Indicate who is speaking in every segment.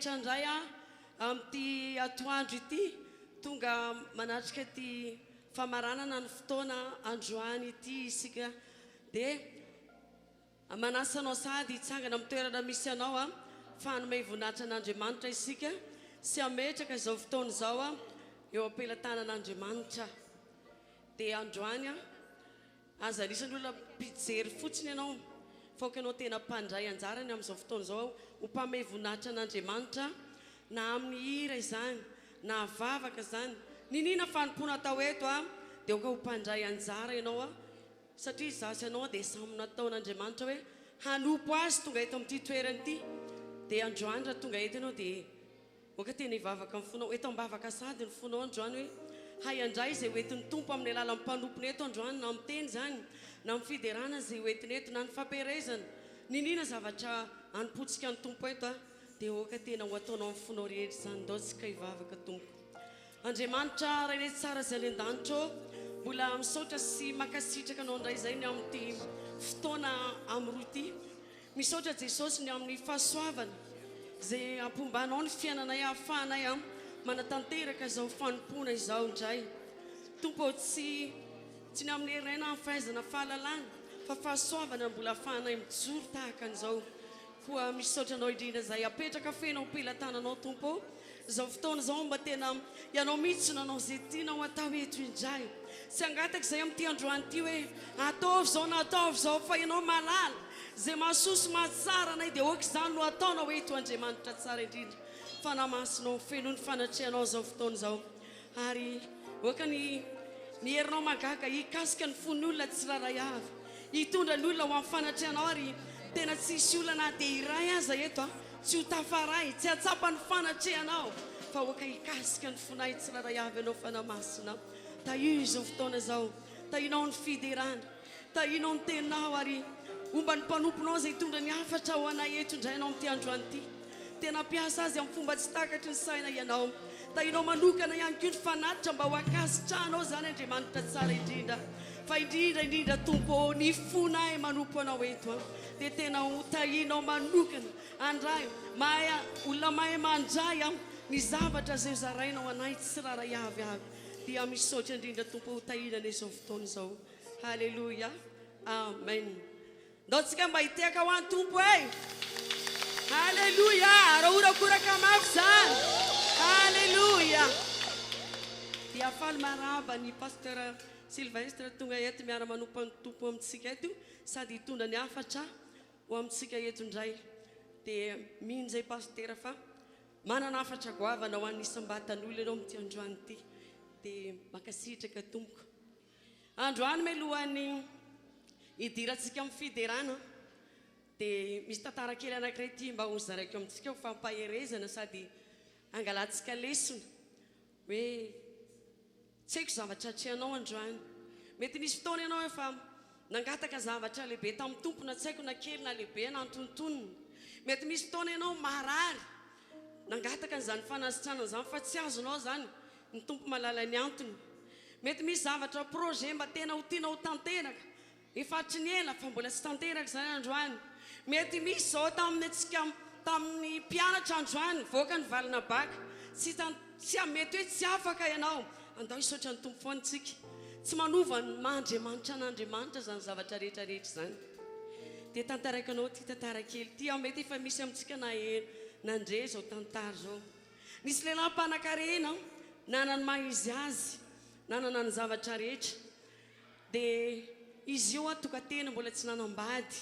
Speaker 1: hevitra ndray amin'ity atoandro ity tonga manatrika ty famaranana ny fotoana androany ity isika dia manasanao sady hitsangana amin'ny toerana misy anao fa hanome voninahitra an'Andriamanitra isika sy hametraka izao fotoana izao eo am-pelatanan'Andriamanitra. Dia androany aza anisan'ny olona mpijery fotsiny ianao fa anao tena mpandray anjarany amin'izao fotoana izao ho mpame voninahitra an'Andriamanitra na amin'ny hira izany na vavaka izany ninina fanompona atao eto dia ho mpandray anjara ianao satria zasy ianao dia samy nataon'Andriamanitra hoe hanompo azy tonga eto amin'ity toerana ity. Dia androany raha tonga eto ianao dia oka tena hivavaka amin'ny fonao eto ambavaka sady ny fonao androany hoe hay andray izay hoentin'ny tompo amin'ny alalan'ny mpanompony eto androany na amin'ny teny zany na amin'ny fiderana izay hoentiny eto na ny fampiarezana ninina zavatra hanompotsika ny tompo eto dia oka tena ho ataonao amin'ny fonao rehetra izany ndao tsika hivavaka tompo. Andriamanitra rehetra tsara izay any an-danitra mbola misaotra sy makasitraka anao indray izay ny amin'ity fotoana amin'ny roa ity. Misaotra Jesosy ny amin'ny fahasoavana izay ampombanao ny fiainanay ahafahanay manatanteraka izao fanompona izao indray. Tompo tsy ny amin'ny herinay na amin'ny fahaizana fahalalana fa fahasoavana mbola ahafahanay mijoro tahaka an'izao. Koa misaotra anao indrindra izay apetraka fenao am-pelatananao Tompo izao fotoana izao mba tena ianao mihitsy nanao izay tianao atao eto indray. Tsy hangataka izay amin'ity androany ity hoe ataovy izao na ataovy izao fa ianao malala izay mahasoso mahatsara anay dia oka izany no ataonao eto Andriamanitra tsara indrindra. Fanamasinao feno ny fanatrehanao izao fotoana izao ary oka ny herinao magaga hikasika ny fon'ny olona tsy raray avy hitondra ny olona ho amin'ny fanatrehanao ary tena tsisy olona na dia iray aza eto tsy ho tafaray tsy hatsapa ny fanatrehanao fa oka hikasika ny fonay tsy raray avy ianao fanamasina. Tahio izao fotoana izao tahinao ny fiderana tahinao ny teninao ary omba ny mpanomponao izay hitondra ny hafatra ho anay eto indray ianao amin'ity androany ity. Tena piasa azy amin'ny fomba tsy takatry ny saina ianao tahinao manokana ihany koa ny fanatitra mba ho akasitrahanao zany Andriamanitra tsara indrindra fa indrindra Tompo ny fonay manompo anao eto dia tena ho tahinao manokana andray mahay olona mahay mandray ny zavatra izay zarainao anay tsy raray avy dia misaotra indrindra Tompo ho tahinana izao fotoana izao. Halleluja, amen. Ndao tsika mba hiteka ho an'ny Tompo Halleluja, rahorakoraka mafy zany. Halleluja. Dia afaly maraba ny pasteur Sylvestre tonga eto miara manompo ny Tompo amintsika eto sady hitondra ny hafatra ho amintsika eto indray. Dia minjay pasteur fa manana hafatra goavana ho an'ny isam-batan'olona ianao amin'ity androany ity. Dia makasitraka Tompoko. Androany melohan'ny hidirantsika amin'ny fiderana dia misy tantara kely anankiray ity mba ho zaraiko amintsika ho fampaherezana sady angalantsika lesona hoe tsy haiko zavatra atrehanao androany. Mety nisy fotoana ianao efa nangataka zavatra lehibe tamin'ny Tompo na tsy haiko na kely na lehibe na antonontonony. Mety misy fotoana ianao marary nangataka n'izany fanasitranana izany fa tsy azonao zany ny Tompo malala ny antony. Mety misy zavatra projet mba tena ho tianao tanteraka efatry ny ela fa mbola tsy tanteraka zany androany. Mety misy zao tamin'ny mpianatra androany voaka ny valina baka tsy mety hoe tsy afaka ianao andao hisaotra ny Tompo foana tsika tsy manova ny mahandriamanitra an'Andriamanitra zany zavatra rehetrarehetra zany. Dia tantaraikanao ty tantara kely ty mety efa misy amintsika nandre zao tantara zao. Nisy lehilahy mpanan-karena nanany maha izy azy nanana ny zavatra rehetra dia izy io toka tena mbola tsy nanambady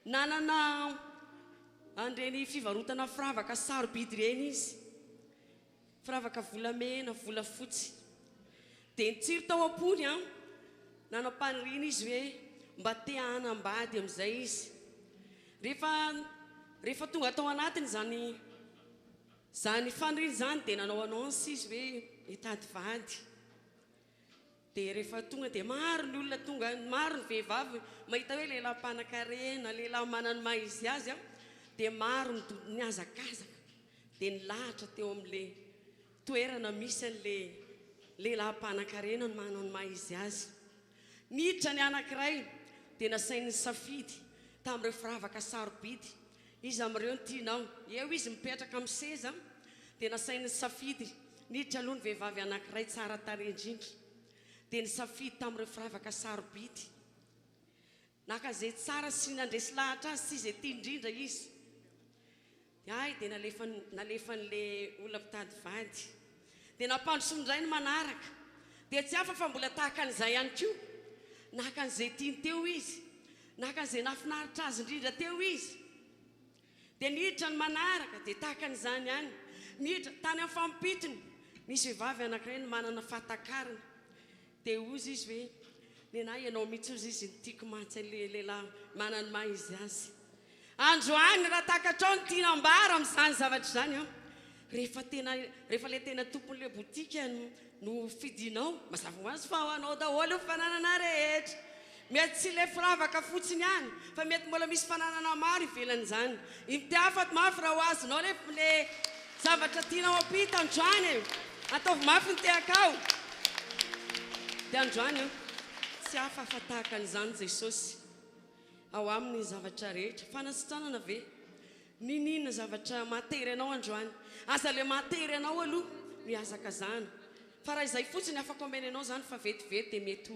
Speaker 1: nanana andreny fivarotana firavaka sarobidy ireny izy firavaka volamena volafotsy dia nitsiry tao am-pony nanam-paniriana izy hoe mba te hanambady amin'izay izy. Rehefa tonga tao anatiny zany faniriana zany dia nanao annonce izy hoe hitady vady. Dia rehefa tonga dia maro ny olona tonga maro ny vehivavy mahita hoe lehilahy mpanan-karena lehilahy manany maha izy azy dia maro ny azakazaka dia nilahatra teo amin'ilay toerana misy an'ilay lehilahy mpanan-karena ny manany maha izy azy. Niditra ny anankiray dia nasainy safidy tamin'ireo firavaka sarobidy izy am'ireo ny tianao eo izy mipetraka amin'ny seza dia nasainy safidy niditra aloha ny vehivavy anankiray tsara tare indrindra dia ny safidy tamin'ireo firavaka sarobidy naka zay tsara sy nandresy lahatra azy sy izay tia indrindra izy dia nalefan'le olona mpitady vady dia nampandrosondray ny manaraka dia tsy hafa fa mbola tahaka an'izay ihany koa naka an'izay tiany teo izy naka an'izay nafinaritra azy indrindra teo izy dia niditra ny manaraka dia tahaka an'izany ihany niditra tany amin'ny fampitony misy vehivavy anankiray ny manana fahatakarana dia ozy izy hoe nenahy ianao mihitsy ozy izy nytiako mahatsy le lehilahy manany maha izy azy androany raha takatrao ny tiana ambara amin'izany zavatra izany rehefa le tena tompon'le botika no fidinao mazava ho azy fa ho anao daholo fananana rehetra mety tsy le firavaka fotsiny ihany fa mety mbola misy fananana maro ivelan'izany imitiafaty mafy raha ho azonao le zavatra tianao apita androany ataovy mafy ny teakao dia androany tsy hafa fa tahaka an'izany Jesosy ao amin'ny zavatra rehetra fanasitranana ve ninina zavatra matery anao androany aza le matery anao aloha miazaka zany fa raha izay fotsiny afaka omena anao zany fa vetivety dia mety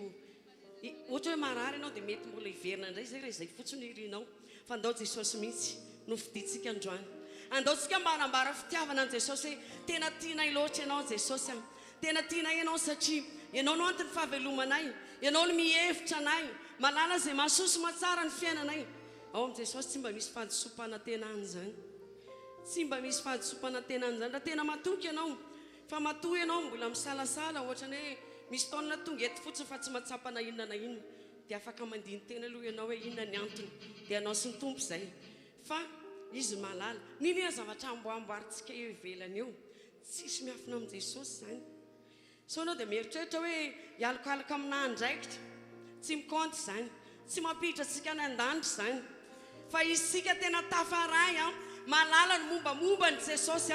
Speaker 1: ohatra hoe marary ianao dia mety mbola hiverina indray zay raha izay fotsiny irinao fa andao Jesosy mihitsy no fiditsika androany andaotsika mba hanambara fitiavana an Jesosy hoe tena tianay loatra ianao Jesosy tena tianay ianao satria ianao no antony fahavelomanay ianao no mihevitra anay malala zay mahasoso matsara ny fiainanay ao amin'i Jesosy tsy mba misy fahadisom-panantenany zany tsy mba misy fahadisom-panantenany zany raha tena matoky ianao fa matoy ianao mbola misalasala ohatrany hoe misy taonina tonga eto fotsiny fa tsy mahatsapa na inona dia afaka mandiny tena aloha ianao hoe inona ny antony dia anao sy ny tompo zay fa izy malala ninona zavatra amboamboarintsika eo ivelany eo tsisy miafina amin'i Jesosy zany so anao dia mieritreritra hoe hialokalaka amina andraikitra tsy mikonty zany tsy mampiditra antsika ny an-danitra zany fa isika tena tafaray malala ny mombamomba ny Jesosy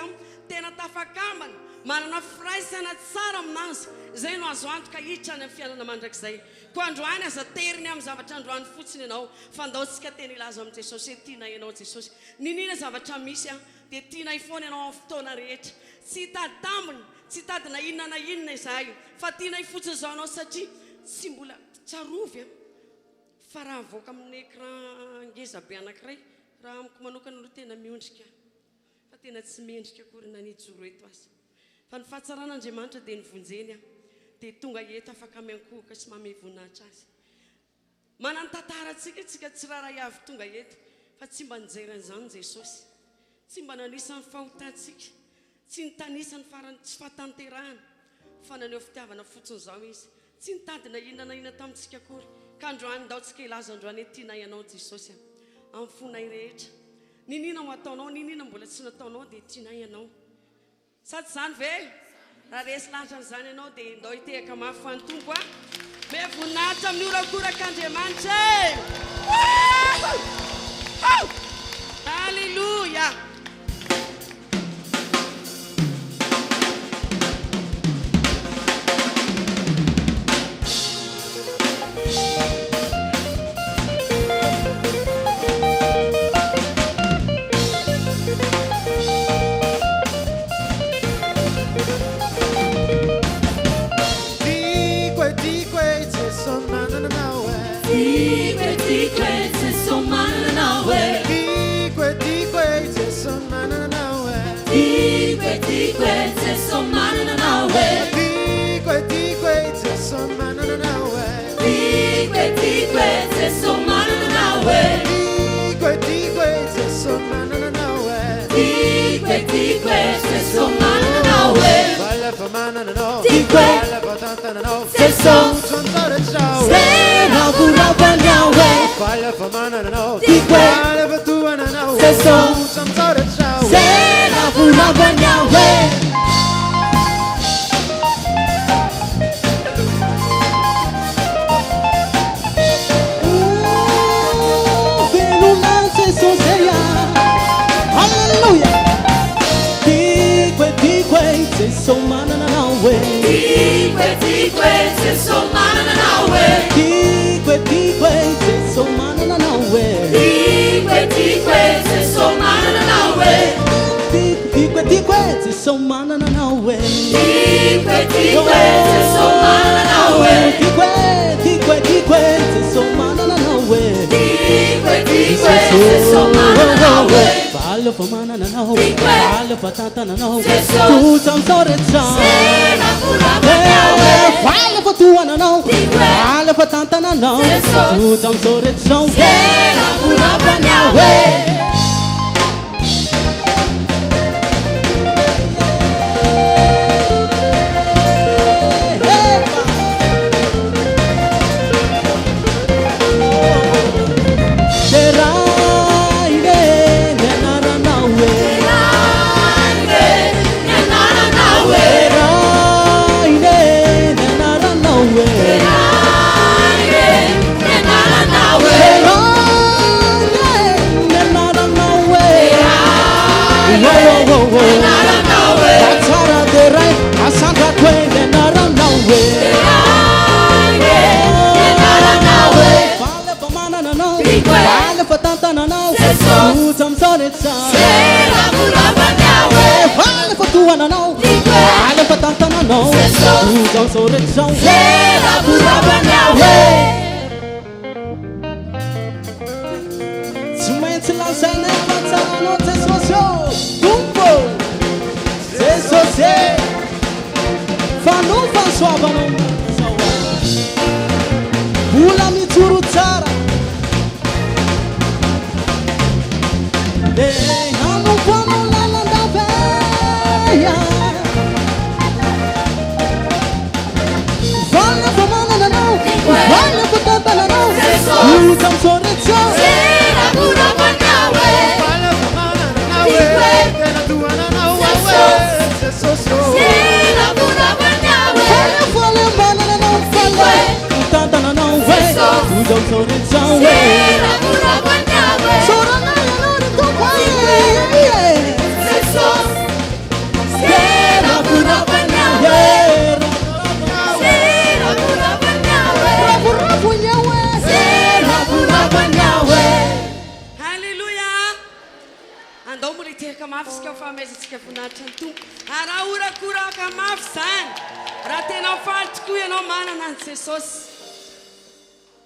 Speaker 1: tena tafakambana manana firaisana tsara aminazy zay no azo antoka hiditra ny fiainana mandrakizay ko androany aza teriny amin'ny zavatra androany fotsiny ianao fa andaotsika tena ilaza amin'i Jesosy hoe tiana ianao Jesosy ninina zavatra misy dia tiana ifoana ianao amin'ny fotoana rehetra tsy hitady tambiny tsy hitady na inona izahay fa tiana ifotsiny zao anao satria tsy mbola tsarovy fa raha avoaka amin'ny écran ngezabe anankiray raha amiko manokana aloha tena miondrika fa tena tsy mendrika akory na nijoro eto azy fa ny fahatsaran'Andriamanitra dia nyvonjeny dia tonga eto afaka miankohoka sy mamehy voninahitra azy manana tantara tsika tsy raha avy tonga eto fa tsy mba nijeran'izany Jesosy tsy mba nanisany fahotantsika tsy nitanisany farany tsy fahatanterahana fa naneho fitiavana fotsiny zao izy tsy nitady na inona tamintsika akory ka androany daotsika ilaza androany hoe tiana ianao Jesosy amin'ny fonay rehetra ninina ho ataonao ninina mbola tsy nataonao dia tiana ianao sady zany ve raha resy lahatra n'izany ianao dia ndao hitehaka mafy fa ny tompo me voninahitra amin'ny orakorak'Andriamanitra halleluja
Speaker 2: So nawe
Speaker 3: Tikwe sesomana nawe
Speaker 2: Tikwe sesomana nawe
Speaker 3: Tikwe sesomana nawe
Speaker 2: Falo fa mana nawe
Speaker 3: Tikwe
Speaker 2: Falo fa tata nawe
Speaker 3: Seso
Speaker 2: Tu tam sore cha
Speaker 3: Sera kuraba nawe
Speaker 2: Falo fa tua nawe
Speaker 3: Tikwe
Speaker 2: Falo fa tata nawe
Speaker 3: Seso
Speaker 2: Tu tam sore cha
Speaker 3: Sera kuraba nawe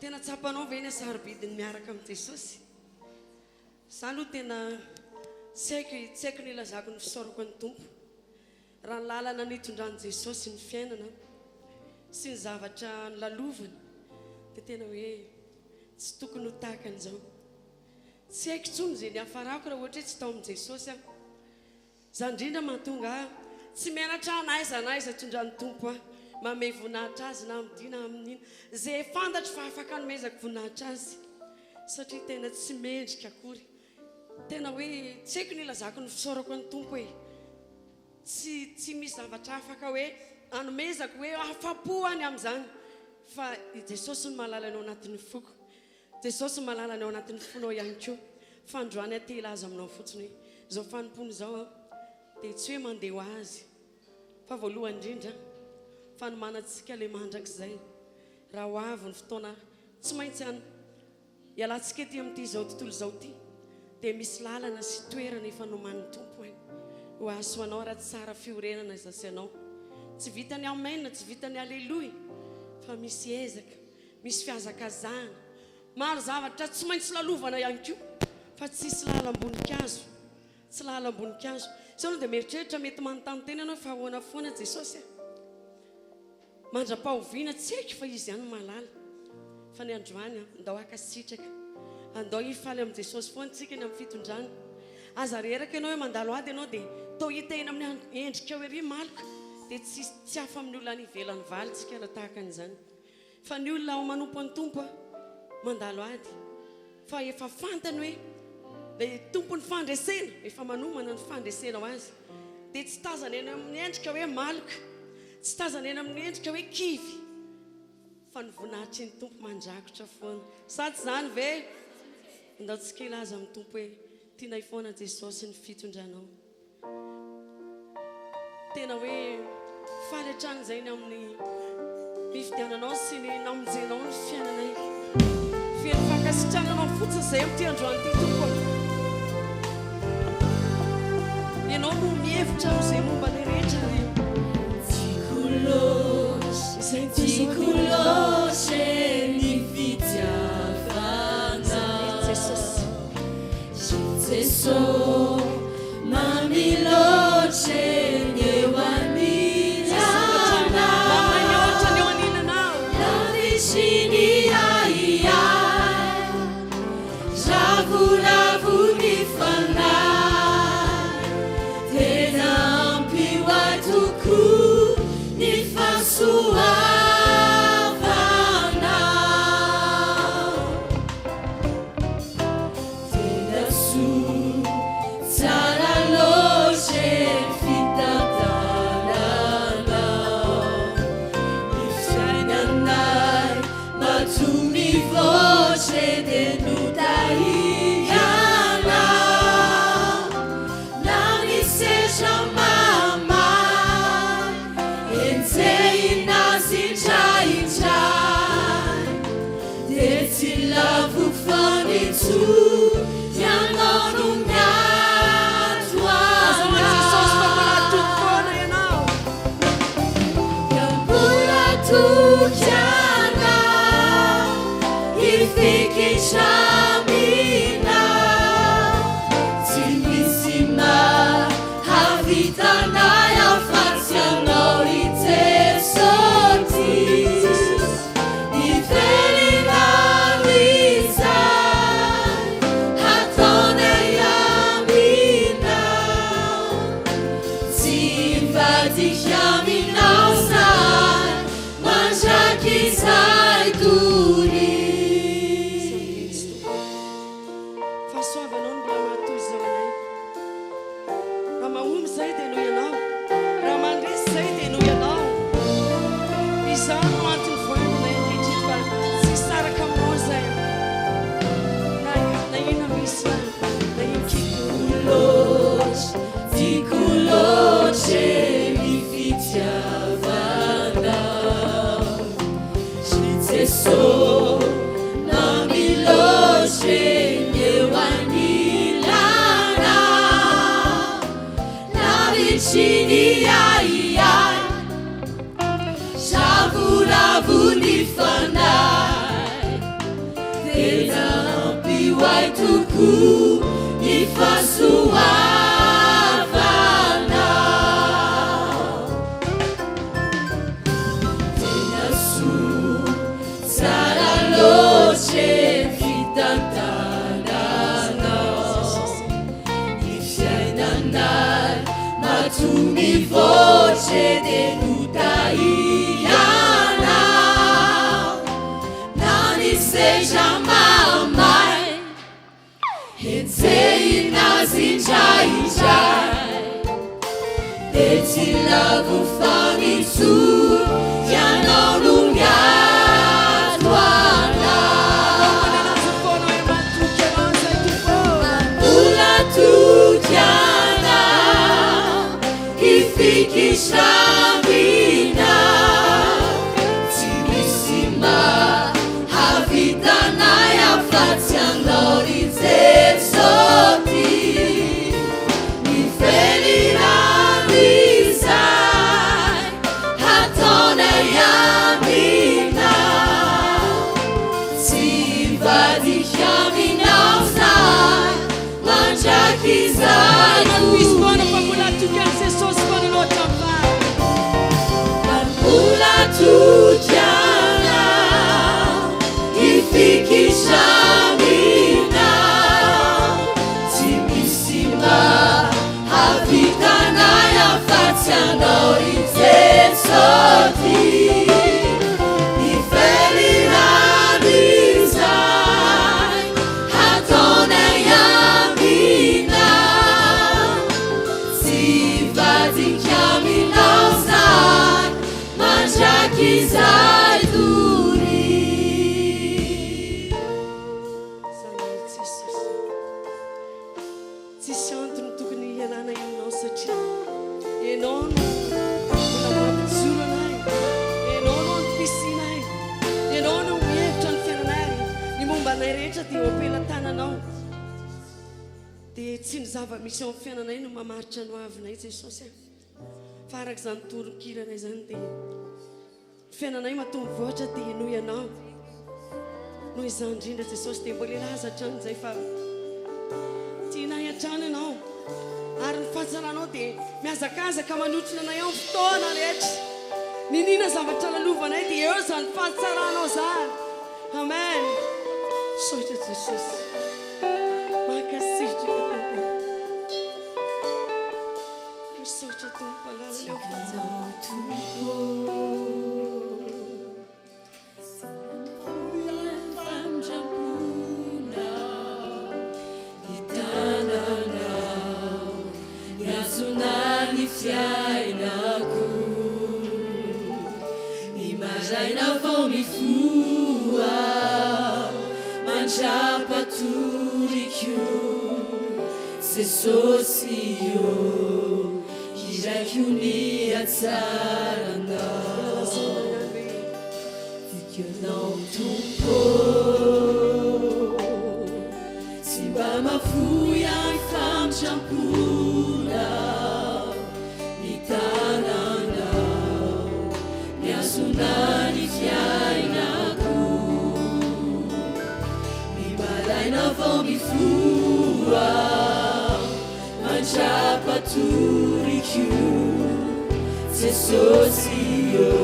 Speaker 1: Tena tsapanao ve ny sarobidiny miaraka amin'ny Jesosy. Za aloha tena tsy haiko ny ilazako ny fisaorako ny Tompo. Raha ny lalana nitondran'i Jesosy ny fiainana sy ny zavatra nilalovany dia tena hoe tsy tokony ho tahaka an'izao. Tsy haiko intsony izay ny hafarako raha ohatra hoe tsy tao amin'i Jesosy aho. Za indrindra mahatonga tsy mianatra n'aiza n'aiza tondran'ny Tompo aho. Mamay voninahitra azy na amidina amin'ina zay fantatro fa afaka nomezako voninahitra azy satria tena tsy mendrika akory. Tena hoe tsy haiko ny ilazako ny fisaorako ny Tompo hoe tsy misy zavatra afaka hoe anomezako hoe afapo any amin'izany fa i Jesosy no mahalala anao anatin'ny foko. Jesosy no mahalala anao anatin'ny fonao ihany koa. Fandroany atela azy aminao fotsiny hoe izao fanompony izao dia tsy hoe mandeha ho azy fa voalohany indrindra fanomanantsika le mandrakizay raha ho avy ny fotoana tsy maintsy any ialantsika ety amin'ity izao tontolo izao ity dia misy lalana sy toerana efa noman'ny Tompo any ho azo anao raha tsara fiorenana izasy anao tsy vitany amen tsy vitany aleloia fa misy ezaka misy fiazakazahana maro zavatra tsy maintsy lalovana ihany koa fa tsisy lalam-boninkazo tsy lalam-boninkazo sy anao dia mieritreritra mety manontany tena ianao fa ahoana foana Jesosy mandra-pahoviana tsy haiko fa izy ihany malala fa ny androany andao akasitraka andao hifaly amin'i Jesosy foana tsika eny amin'ny fitondrana aza reraka ianao hoe mandalo ady ianao dia tao hita eny amin'ny endrika hoe ry maloko dia tsy hafa amin'ny olona any ivelany valy tsika raha tahaka an'izany fa ny olona ao manompo ny Tompo mandalo ady fa efa fantany hoe le tompony fandresena efa manomana ny fandresena ho azy dia tsy tazana eny amin'ny endrika hoe maloko tsy tazana eny amin'ny endrika hoe kivy fa ny voninahitry ny Tompo mandrakotra foana sady zany ve ndao tsika ilaza amin'ny Tompo hoe tianay foana Jesosy ny fitondranao tena hoe faly hatrany izay ny amin'ny fifidiananao sy ny namonjenao ny fiainanay fieny fankasitrananao fotsiny izay amin'ity androany ity Tompo ianao no mihevitra izay momba le rehetra
Speaker 3: Vadikiaminao sai, mandraky izay tory.
Speaker 1: Fahasoavanao no mbola matoy zao anay. Raha mahomby zay dia noho ianao, raha mandresy zay dia noho ianao. Izao no antony voanina ankehitriny fa tsy saraka aminao zay. Na ina misy na ino
Speaker 3: Tiako loatra ny fitiavanao, sy Jesosy na miloatra ny eo anilanao, na vicini aiai, savoravo ny fanahy, tena ampihoay tokoa ny fahasoavanao. Tena soa tsara loatra fitantananao, ny fiainanay matoa mivoatra dia notaianao, na ny seja mamay hetsehina zindraindray, dia tsy lavo famitsoa ianao no miato anao. Mbola toky anao ifikisaminao, tsy misy mahavitanay afatsy anao ry Jesosy, nifelinan'izay ataonay aminao, tsy vadikiaminao zay, mandraky izay tory.
Speaker 1: mbola toky an'i Jesosy foana anao hatramin'ny
Speaker 3: Mbola toky anao ifikisaminao, tsy misy mahavitanay afatsy anao ry Jesosy, nifelinan'izay ataonay aminao, tsy vadikiaminao zay, mandraky izay tory.
Speaker 1: tsisy antony tokony hialana aminao satria ianao no mbola mampijoro anay, ianao no antom-pisinay, ianao no mihevitra ny fiainanay, ny momba anay rehetra dia eo am-pelantananao, dia tsy ny zava-misy ao amin'ny fiainanay no mamaritra no avinay Jesosy. Fa araka izany torokiranay zany dia fiainanay matombo voatra dia noho ianao. Noho izany indrindra Jesosy dia mbola ilaza hatrany izay fa tianay hatrany ianao, ary ny fahasaranao dia mihazakazaka manotrona anay ao amin'ny fotoana rehetra. Ninina zavatra lalovanay dia eo zany fahasaranao zany. Amen. Soitra Jesosy, mankasitraka Tompo, misaotra Tompo alalany ao fahasaranao.
Speaker 3: Fiainako imaraina vao mifoa, mandrapatoriko Jesosy io, iraiky ny hatsaranao, fikianao Tompo, tsy mba mafoy any famintram-pona, miazonany fiainako, mimalaina vao mifoa, mandrapatoriko Jesosy io,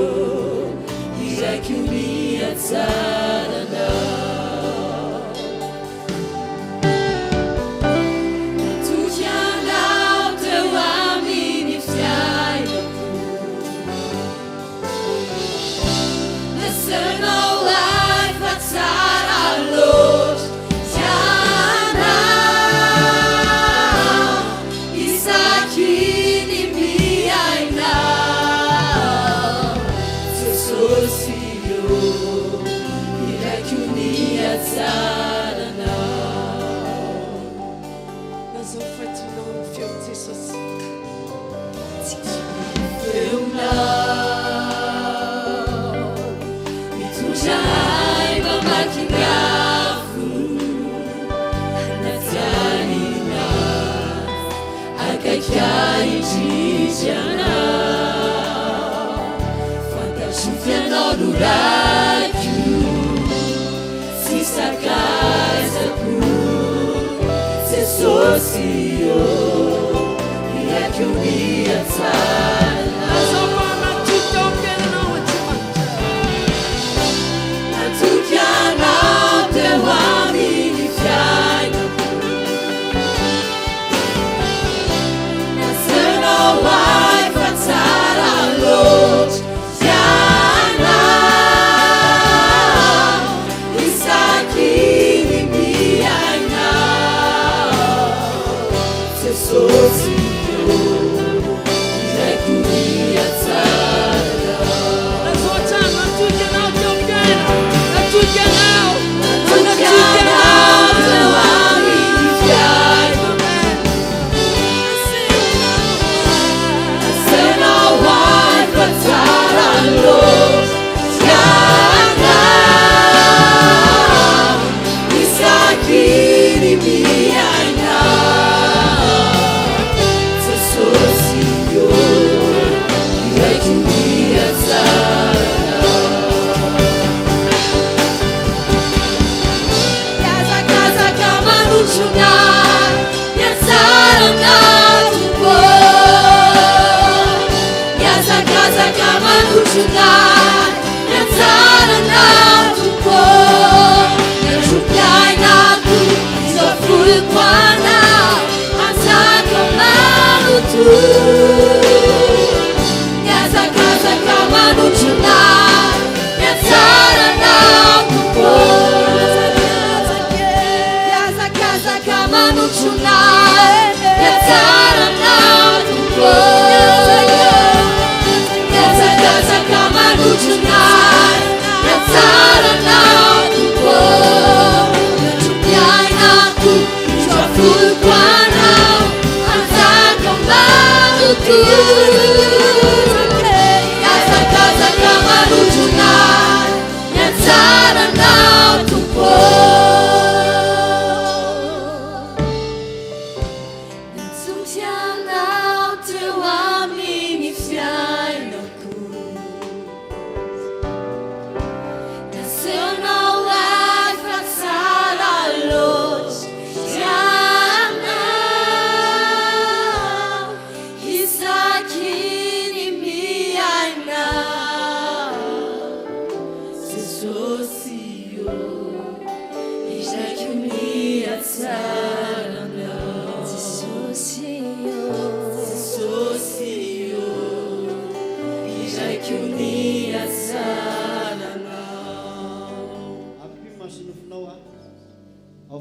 Speaker 3: iraiky ny hatsaranao. Toky anao teo amin'ny fiainako,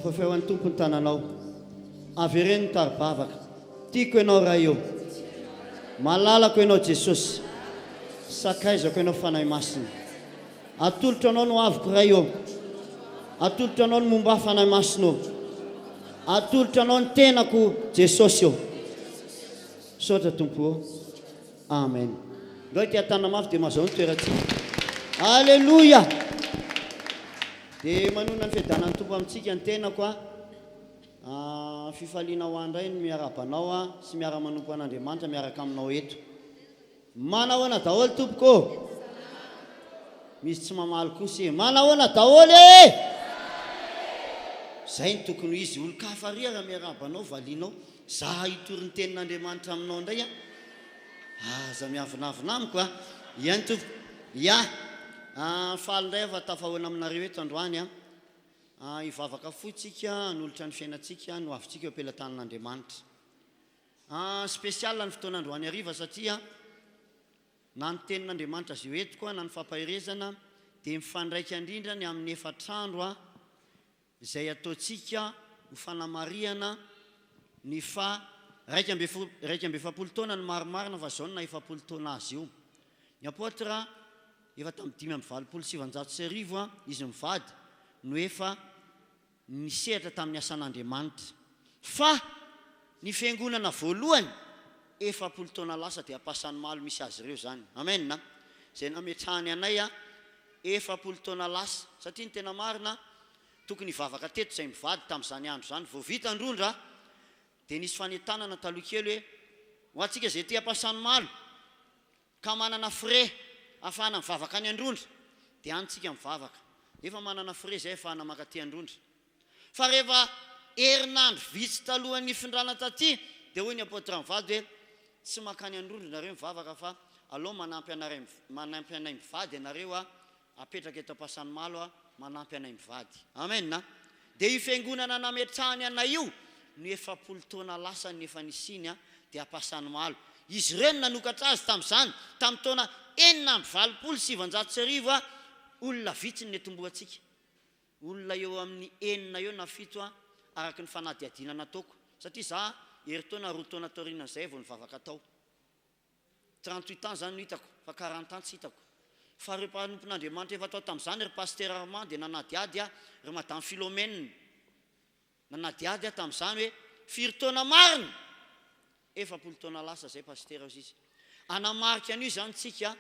Speaker 4: Fefeoan'ny tompony tananao avereny taribavaka tiako ianao raha eo malalako ianao Jesosy sakaizako ianao fanahy masina atolotra anao no aviko raha eo atolotra anao no momba fanahy masina atolotra anao ny tenako Jesosy eo sotra tompo amen ndao ity atana mafy dia mazao ny toeraty alleluia dia manona ny fiadanan'ny tompo amintsika ny tenako fifaliana ho andray no miarabanao sy miara-manompo an'Andriamanitra miaraka aminao eto manahoana daholo tompoko misy tsy mamaly kosa manahoana daholo zay ny tokony izy olo-kafaria raha miarabanao valianao za hitory ny tenin'Andriamanitra aminao indray aza miavinavina amiko ihany tompo faly indray fa tafahoana aminareo eto androany hivavaka fotsika nolotra ny fiainantsika no avintsika eo am-pelatanan'Andriamanitra spesial ny fotoan'androany hariva satria na ny tenin'Andriamanitra zay hoetiko na ny fampahirezana dia mifandraika indrindrany amin'ny efatrandro izay ataontsika ho fanamariana ny raika amby efapolo taona ny marimarina fa zao na efapolo taona azy io ny apôtra efa tamin'ny 5:7 izy mivady no efa nisehatra tamin'ny asan'Andriamanitra fa ny fiangonana voalohany efapolo taona lasa dia ampasan'ny malo misy azy ireo zany amen na zay nametrahany anay efapolo taona lasa satria ny tena marina tokony hivavaka teto zay mivady tamin'izany andro zany vao vita androndra dia nisy fanentanana taloha kely hoe ho antsika zay te ampasan'ny malo ka manana frais afahana mivavaka any androndra dia antsika mivavaka efa manana frais zay afahana makaty androndra fa rehefa herinandro vitsy talohan'ny findrana taty dia hoy ny apôtra mivady hoe tsy makany androndro nareo mivavaka fa aloha manampy anay mivady anareo apetraka eto Ampasanimalo manampy anay mivady. Amen na. Dia io fiangonana nametrahany anay io no 7 taona lasa nefa nisiny dia Ampasanimalo. Izy ireny nanokatra azy tamin'izany tamin'ny taona 1927 olona vitsiny netomboantsika. Olona eo amin'ny 9 eo na 7 araky ny fanadihadiana nataoko. Satria za heritaona 2 taona taoriana izay vao nivavaka tao. 38 ans zany no hitako fa 40 ans tsy hitako. Fa reo mpanompon'Andriamanitra efa tao tamin'izany ry pasteur Armand dia nanadiady ry madame Philomène nanadiady tamin'izany hoe 4 taona marina 70 taona lasa zay pasteur azy izy. Anamarika an'io zany tsika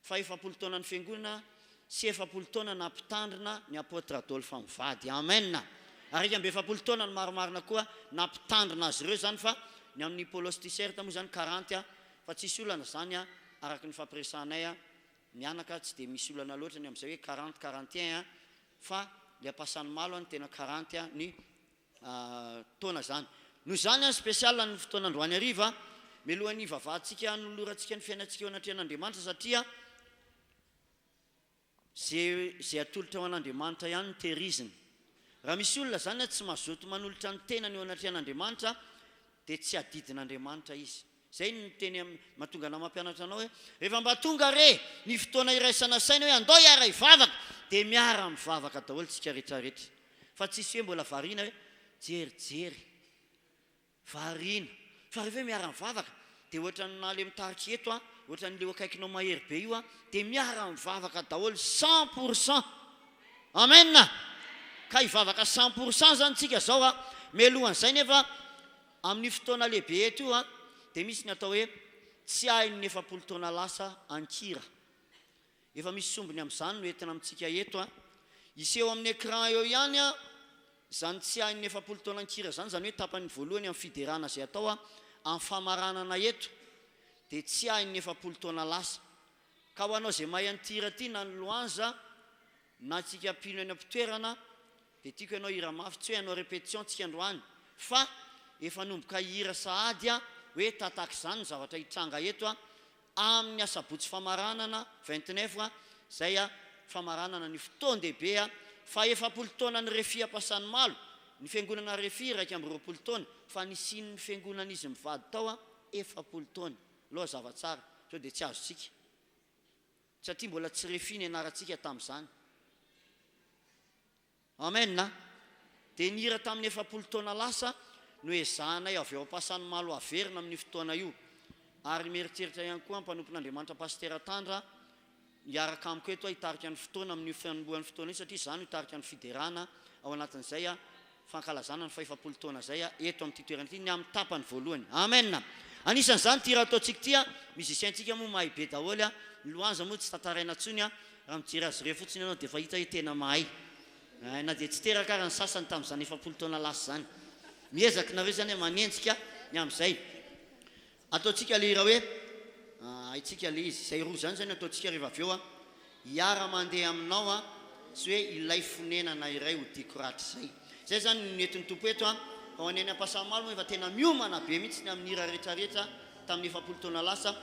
Speaker 4: fa 70 taona ny fiangonana sy 70 taona nampitandrina ny apôtre Adolphe mivady. Amen. Arika mbe 70 taona ny maromarina koa nampitandrina azy ireo zany fa ny amin'ny Paulos T-shirt moa zany 40 fa tsisy olana zany araky ny fampiresanay mianaka tsy dia misy olana loatra ny amin'izay hoe 40 41 fa le Ampasanimalo ny tena 40 ny taona zany. Noho zany spécial ny fotoana androany hariva melohan'ny vavahaditsika nolorantsika ny fiainantsika eo anatrehan'Andriamanitra satria zay atolotra ao an'Andriamanitra ihany ny tehiriziny. Raha misy olona zany tsy mazoto manolotra ny tenany eo anatrehan'Andriamanitra dia tsy adidin'Andriamanitra izy. Zay ny teny mahatonga na mampianatra anao hoe rehefa mba tonga re ny fotoana iraisana saina hoe andao hiara hivavaka dia miara mivavaka daholo tsika rehetrarehetra. Fa tsisy hoe mbola variana hoe jerijery variana fa rehefa hoe miara mivavaka dia ohatra nale mitarika eto ohatra n'le akaikinao mahery be io dia miara mivavaka daholo 100%. Amen. Ka hivavaka 100% zany tsika zao melohan'izay nefa amin'ny fotoana lehibe eto io dia misy ny atao hoe tsy hainy 70 taona lasa ankira. Efa misy sombony amin'izany no entina amintsika eto iseho amin'ny écran eo ihany zany tsy hainy 70 taona ankira zany zany hoe tapany voalohany amin'ny fiderana zay atao amin'ny famaranana eto dia tsy hainy 70 taona lasa. Ka ho anao zay mahay antira ty na ny loanja na tsika pino eny am-pitoerana dia tiako ianao hira mafy tsy hoe anao répétition tsika androany fa efa nomboka hira sahady hoe tataka izany ny zavatra hitranga eto amin'ny asabotsy famaranana 29 zay famaranana ny fotoan-dehibe fa 70 taona ny refi Ampasanimalo ny fiangonana refi 20 taona fa nisin'ny fiangonana izy mivady tao 70 taona. Loha zavatsara sao dia tsy azotsika satria mbola tsy refi ny anarantsika tamin'izany. Amen na. Dia nihira tamin'ny 70 taona lasa no ezahanay avy ao Ampasanimalo averina amin'ny fotoana io. Ary mieritreritra ihany koa mpanompon'Andriamanitra pasteur Tandra hiaraka amiko eto hitarika ny fotoana amin'ny fanombohan'ny fotoana io satria izany hitarika ny fiderana ao anatin'izay fankalazana ny 70 taona zay eto amin'ny toerana ity ny amin'ny tapany voalohany. Amen. Anisan'izany ty raha ataontsika ty musicientsika moa mahay be daholo loanja moa tsy tantaraina ntsony raha mijery azy ireo fotsiny ianao dia fa hita hoe tena mahay na dia tsy teraka raha ny sasany tamin'izany 70 taona lasa zany. Miezaka nareo zany manenjika ny amin'izay ataontsika le raha hoe haitsika le izy zay roa zany ataontsika rehefa avy eo hiara mandeha aminao sy hoe ilay fonenana iray ho diako rahatry zay zany nentin'ny tompo eto ao aneny Ampasanimalo efa tena miomana be mihitsy ny amin'ny hira rehetrarehetra tamin'ny 70 taona lasa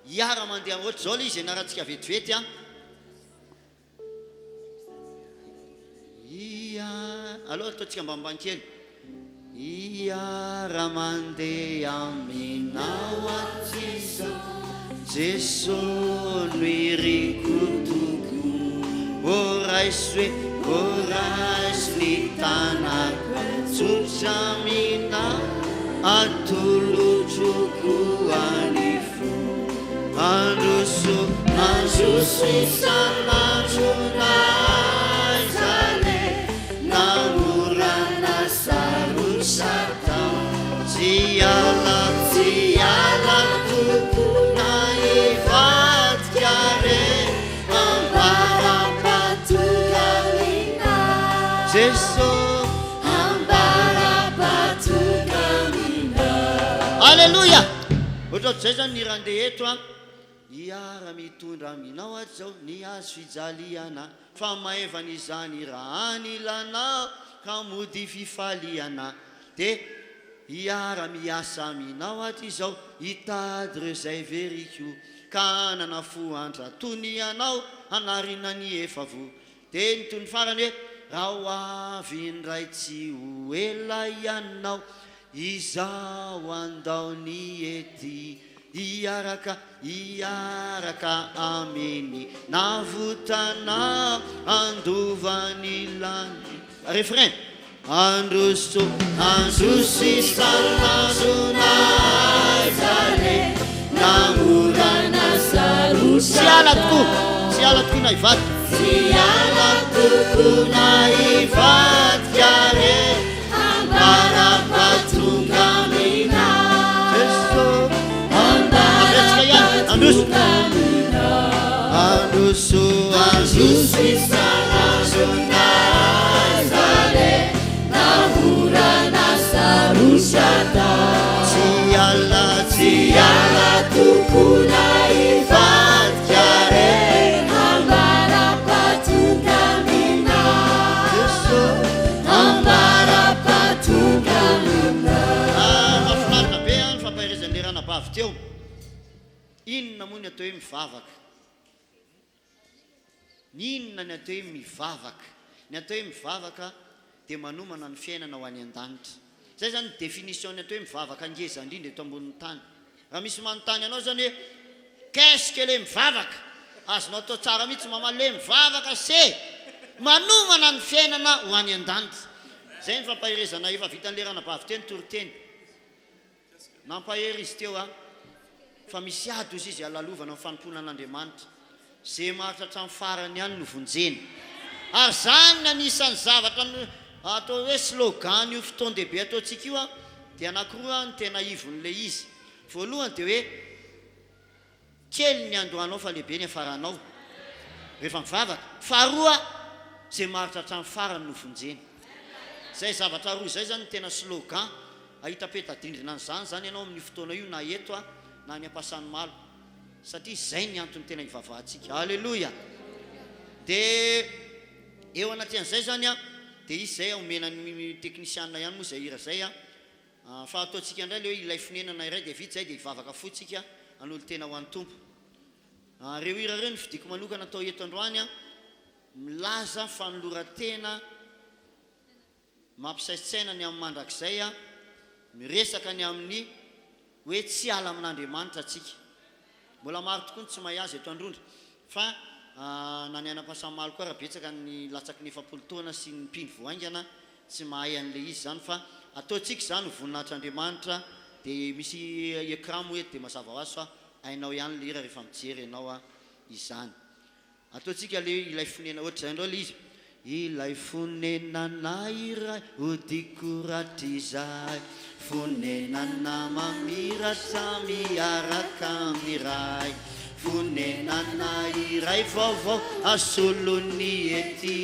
Speaker 4: hiara mandeha ohatra zao le izy anarantsika vetivety aloha ataontsika mbambankely hiara mandeha aminao atsisa Jesò no irikutoko oraiswe oraisni tanaka tsusamina atuluchuku anifu anusu asusi sana chunaisale namurana sarusata siala tuku Alleluia. Ohatry zay zany ny randeha eto hiara mitondra aminao ato zao ny azo fijaliana fa maevana izany raha ny ilanao ka mody fifaliana dia iara-miasa aminao aty izao hitady reo zay veriko ka nanafo andratony ianao hanarinany efavo dia nytony farany hoe raha ho avy ndray tsy ho ela ianao izao andaony ety iaraka aminy navotanao andovany lany refrain androso salazonay zale namorana siala tokoa na ivady siala toko na ivadika re ambarapatongamina androso salazonay zale namorana sarusata siala toko na ivadika re mafinarina be ny fampaherezan'le ranabavy teo inona moa ny atao hoe mivavaka inona ny atao hoe mivavaka ny atao hoe mivavaka dia manomana ny fiainana ho any an-danitra zay zany définition ny atao hoe mivavaka angeza indrindra eto ambonin'ny tany raha misy manontany anao zany hoe qu'est-ce que le mivavaka azonao atao tsara mihitsy mama le mivavaka se manomana ny fiainana ho any an-danitra zay ny fampaherezana efa vitan'le ranabavy teny toriteny nampahery izy teo fa misy ady ozy izy alalovana amin'ny fanompona an'Andriamanitra zay maharitra hatramin'ny farany ihany no vonjeny ary zany anisan'ny zavatra atao hoe slogan io fotoan-dehibe ataontsika io dia anankiroa ny tena ivon'le izy voalohany dia hoe kely ny andohanao fa lehibe ny afaranao rehefa mivavaka faharoa zay maharitra hatramin'ny farany no vonjeny zay zavatra roa zay zany tena slogan ahita-petadindrina an'izany zany ianao amin'ny fotoana io na eto na ny ampasan'ny malo satria zay ny antony tena ivavahantsika alleloia dia eo anatin'izay zany dia izy zay omenany teknisianna ihany moa zay hira zay fa ataontsika indray le hoe ilay fonenana iray dia vita zay dia hivavaka fotsika an'olo tena ho an'ny tompo reo hira reo ny fidiko manokana atao eto androany milaza fanolora-tena mampisaitsaina ny amin'ny mandrakizay miresaka ny amin'ny hoe tsy ala amin'Andriamanitra atsika mbola maro tokoa ny tsy mahay azy eto androndra fa na ny anam-pahasamalo koa raha betsaka ny latsaky ny efapolo taona sy ny mpino voaingana tsy mahay an'le izy zany fa ataontsika zany voninahitr'Andriamanitra dia misy écran moa eto dia mazava ho azy fa hainao ihany le hira rehefa mijery ianao izany ataontsika le ilay fonena ohatra zay indreo le izy ilay fonenana iray odikoratrizay fonenana mamiratra miaraka miray fonenana iray vaovao asolony ety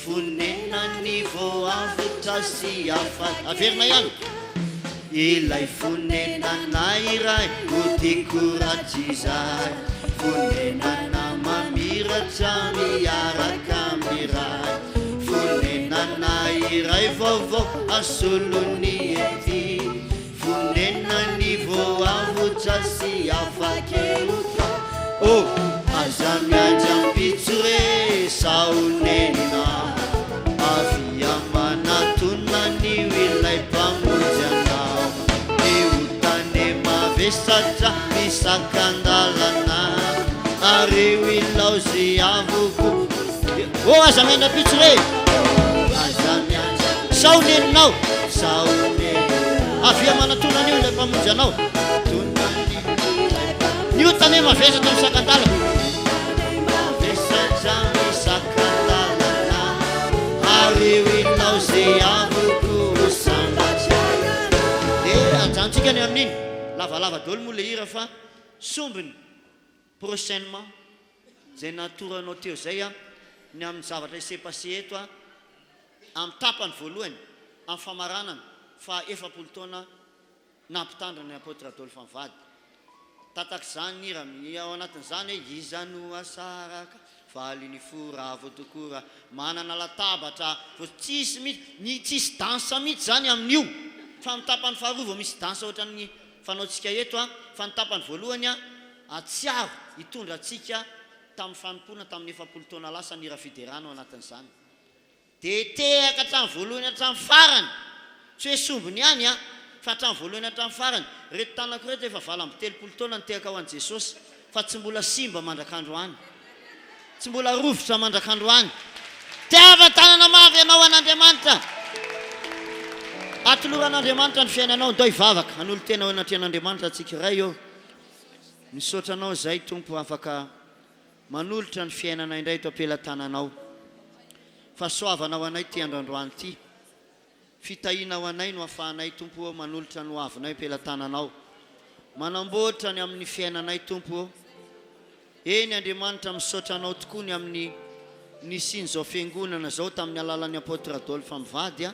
Speaker 4: fonenany vao avotra sy afa averina ihany ilay fonenana iray odikoratrizay fonenana mamiratra miaraka miray fonenana iray vaovao asolony ety fonenany vao avotra sy afa-kelotra aza miajam-pitsore saonena avy amanatonany ilay mpamonjy anao eotane mavesatra misakandalana areo ilao zay avoko aza miandram-pitsore aza mianja saoneninao avy amanatonany io ilay mpamonjy anao niotane mavesatra misakandalana mavesatra misakandalana areo ilao zay avoko sandatsy dia ajanontsika ny amin'iny lavalava daholo moa le hira fa sombiny prochainement zay natoranao teo zay ny amin'ny zavatra isepase eto amin'ny tapany voalohany amin'ny famaranana fa efapolo taona nampitandra ny apôtre Adolphe Mivady tataka zany hira ao anatin'izany hoe iza no asaraka valiny fora voatokora manana latabatra tsisy mihitsy tsisy dansa mihitsy zany amin'io fa mitapany faharoa vao misy dansa ohatran'ny fanaontsika eto a fa nitapany voalohany a atsiaro hitondra atsika tamin'ny fanompona tamin'ny 70 taona lasa ny rafiderano anatin'izany dia tehaka hatramin'ny voalohany hatramin'ny farany tsy hoe sombony ihany a fa hatramin'ny voalohany hatramin'ny farany reto tanako reto efa vala amby 30 taona nitehaka ho an'i Jesosy fa tsy mbola simba mandrak'androany tsy mbola rovotra mandrak'androany tiavan-tanana mavy ianao an'Andriamanitra atoloran'Andriamanitra ny fiainanao ndao hivavaka an'olo tena ho anatrehan'Andriamanitra atsika iray eo misotranao zay tompo afaka manolotra ny fiainana indray to ampelantananao fa soavanao anay ty androandroany ty fitahinao anay no afahanay tompo manolotra ny hoavinay ampelantananao manamboatra ny amin'ny fiainanay tompo eny Andriamanitra misotranao tokoa ny amin'ny nisiny zao fiangonana zao tamin'ny alalan'ny apôtre Adolphe mivady a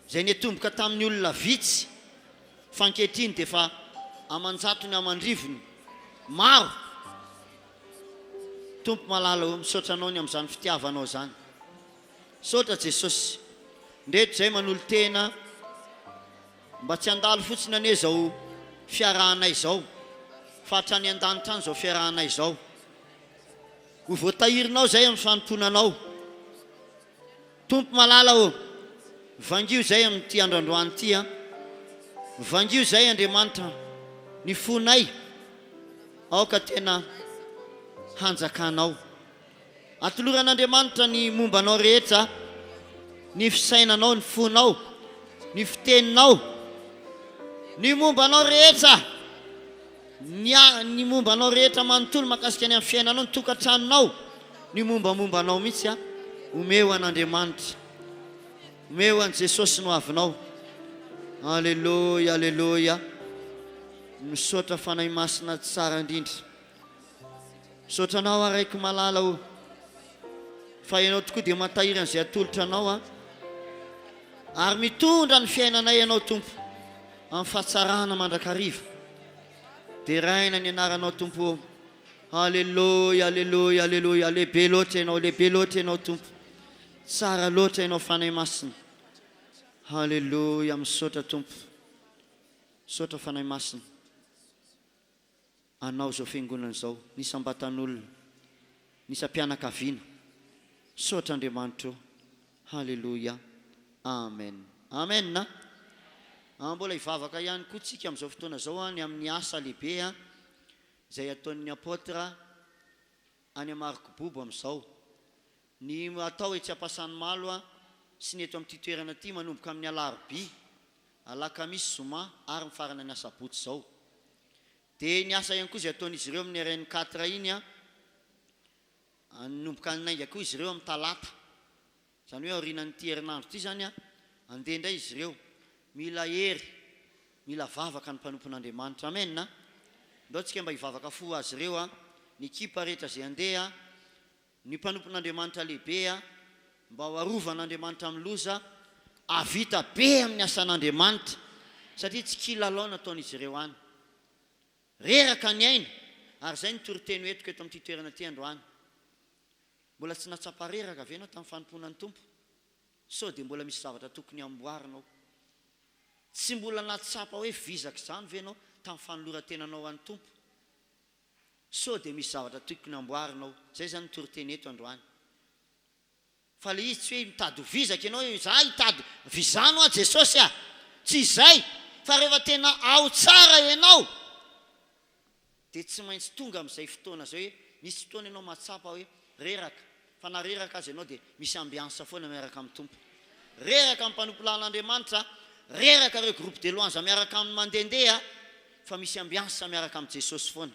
Speaker 4: zay netomboka tamin'ny olona vitsy fankehitriny dia fa amanjatony amandrivony maro tompo malala misotranao ny amin'izany fitiavanao zany sotra Jesosy ndreto zay manolo tena mba tsy andalo fotsiny ane zao fiarahanay zao fa hatrany an-danitra any zao fiarahanay zao ho voatahirinao zay amin'ny fanomponanao tompo malala vangio zay amin'ity androandroany ty a vangio zay Andriamanitra ny fonay aoka tena hanjakanao atoloran'Andriamanitra ny mombanao rehetra ny fisainanao ny fonao ny fiteninao ny mombanao rehetra ny mombanao rehetra manontolo makasika any amin'ny fiainanao ny tokantranonao ny mombamombanao mihitsy a omeo an'Andriamanitra omeo an' Jesosy no avinao alleluia alleluia misaotra fanahy masina tsara indrindra misaotranao araiky malala fa ianao tokoa dia matahiry an'izay atolotra anao a ary mitondra ny fiainanay ianao tompo amin'ny fahatsarana mandrakariva dia raina ny anaranao tompo alleluia alleluia alleluia lehibe loatra ianao tompo tsara loatra ianao fanahy masina alleluia misaotra tompo misaotra fanahy masina anao zao fiangonana zao nisy ambatan'olona nisy ampianakaviana misaotra Andriamanitra halleluia amen amen na mbola hivavaka ihany koa tsika amin'izao fotoana zao any amin'ny asa lehibe a zay ataon'ny apôtra any Marikobobo amin'izao ny atao hoe tsy ampasany malo a sy ny eto amin'ity toerana ty manomboka amin'ny alarobia alakamisy zoma ary mifarana ny asabotsy zao dia ny asa ihany koa zay ataon'izy ireo amin'ny RN 4 iny a nomboka nainga koa izy ireo amin'ny talata zany hoe aorinan'ity herinandro ty zany a andeha indray izy ireo mila hery mila vavaka ny mpanompon'Andriamanitra amen na ndao tsika mba hivavaka fo azy ireo a ny kipa rehetra zay andeha ny mpanompon'Andriamanitra lehibe a mba ho arovan'Andriamanitra amin'ny loza avita be amin'ny asan'Andriamanitra satria tsy kilalao nataon'izy ireo any reraka ny aina ary zay ny toriteny hoetiko eto amin'ity toerana ty androany mbola tsy natsapa reraka ve anao tamin'ny fanomponan'ny tompo sao dia mbola misy zavatra tokony amboarinao tsy mbola natsapa hoe vizaka izany ve anao tamin'ny fanoloran-tenanao an'ny tompo sao dia misy zavatra tokony amboarinao zay zany toriteny eto androany fa le izy tsy hoe mitady ho vizaka ianao za hitady vizano a Jesosy a tsy izay fa rehefa tena ao tsara ianao dia tsy maintsy tonga amin'izay fotoana zay hoe misy fotoana ianao matsapa hoe reraka fa na reraka azy ianao dia misy ambiansa foana miaraka amin'ny tompo reraka amin'ny mpanompolan'Andriamanitra reraka reo groupe de louange miaraka amin'ny mandendeha fa misy ambiansa miaraka amin'ny Jesosy foana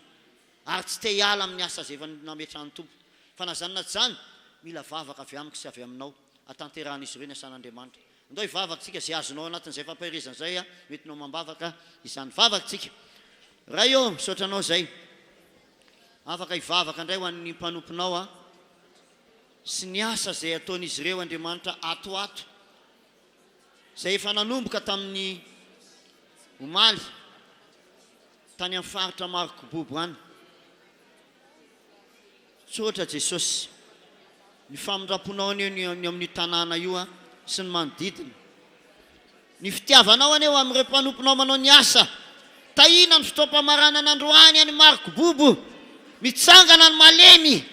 Speaker 4: ary tsy te hiala amin'ny asa zay efa nametrahan'ny tompo fa na zany na tsy zany mila vavaka avy amiko sy avy aminao atanterahana izy ireo ny asan'Andriamanitra ndao hivavaka tsika zay azonao anatin'izay fampahirizana zay a metinao mambavaka izany vavaka tsika raha io misaotranao zay afaka hivavaka indray ho an'ny mpanomponao a sy ny asa zay ataon'izy ireo Andriamanitra atoato zay efa nanomboka tamin'ny omaly tany amin'ny faritra Marikobobo any tsotra Jesosy ny famindraponao ny amin'ny tanàna io a sy ny manodidina ny fitiavanao aneo amin'ireo mpanomponao manao ny asa. Tahina ny fotoam-pamaranana androany any Marko Bobo, mitsangana ny malemy,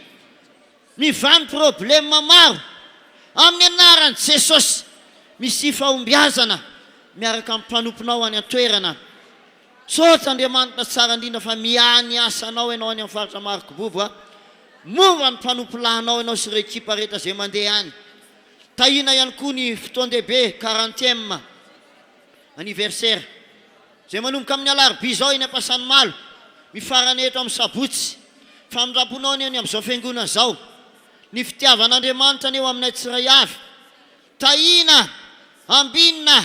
Speaker 4: mivany problema maro amin'ny anaran'i Jesosy. Misy fahombiazana miaraka amin'ny mpanomponao any an-toerana. Tsotra Andriamanitra tsara indrindra fa miany asanao ianao any amin'ny faritra Marko Bobo momba ny mpanompolanao ianao sy ireo ekipa rehetra izay mandeha any. Tahina ihany koa ny fotoan-dehibe 40e anniversaire izay manomboka amin'ny alarobia izao eny am-pasan'ny malo, mifarany eto amin'ny sabotsy. Famindraponao ny amin'izao fiangonana izao. Ny fitiavan'Andriamanitra ny eo aminay tsiray avy. Tahina, ambinina,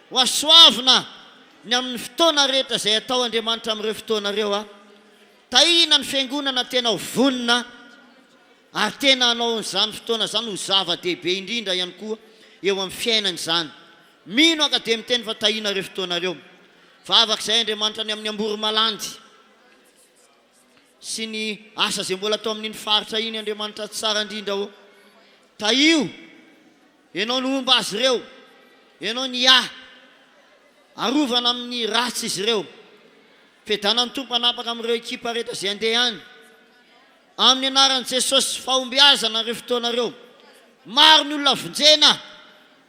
Speaker 4: hoasoavina ny amin'ny fotoana rehetra izay atao Andriamanitra amin'ireo fotoana ireo. Tahina ny fiangonana tena ho vonina ary tena hanao izany fotoana izany ho zava-dehibe indrindra ihany koa eo amin'ny fiainana izany. Mino aka dia miteny fa tahina ireo fotoana ireo. Vavak'izay Andriamanitra ny amin'ny amboro malandy sy ny asa izay mbola atao amin'iny faritra iny Andriamanitra tsara indrindra o. Tahio, ianao no omba azy ireo, ianao ny arovana amin'ny ratsy izy ireo. Fedana ny tompo hanapaka amin'ireo ekipa rehetra izay andeha any. Amin'ny anaran'i Jesosy fahombiazana ireo fotoana ireo. Maro ny olona vonjena,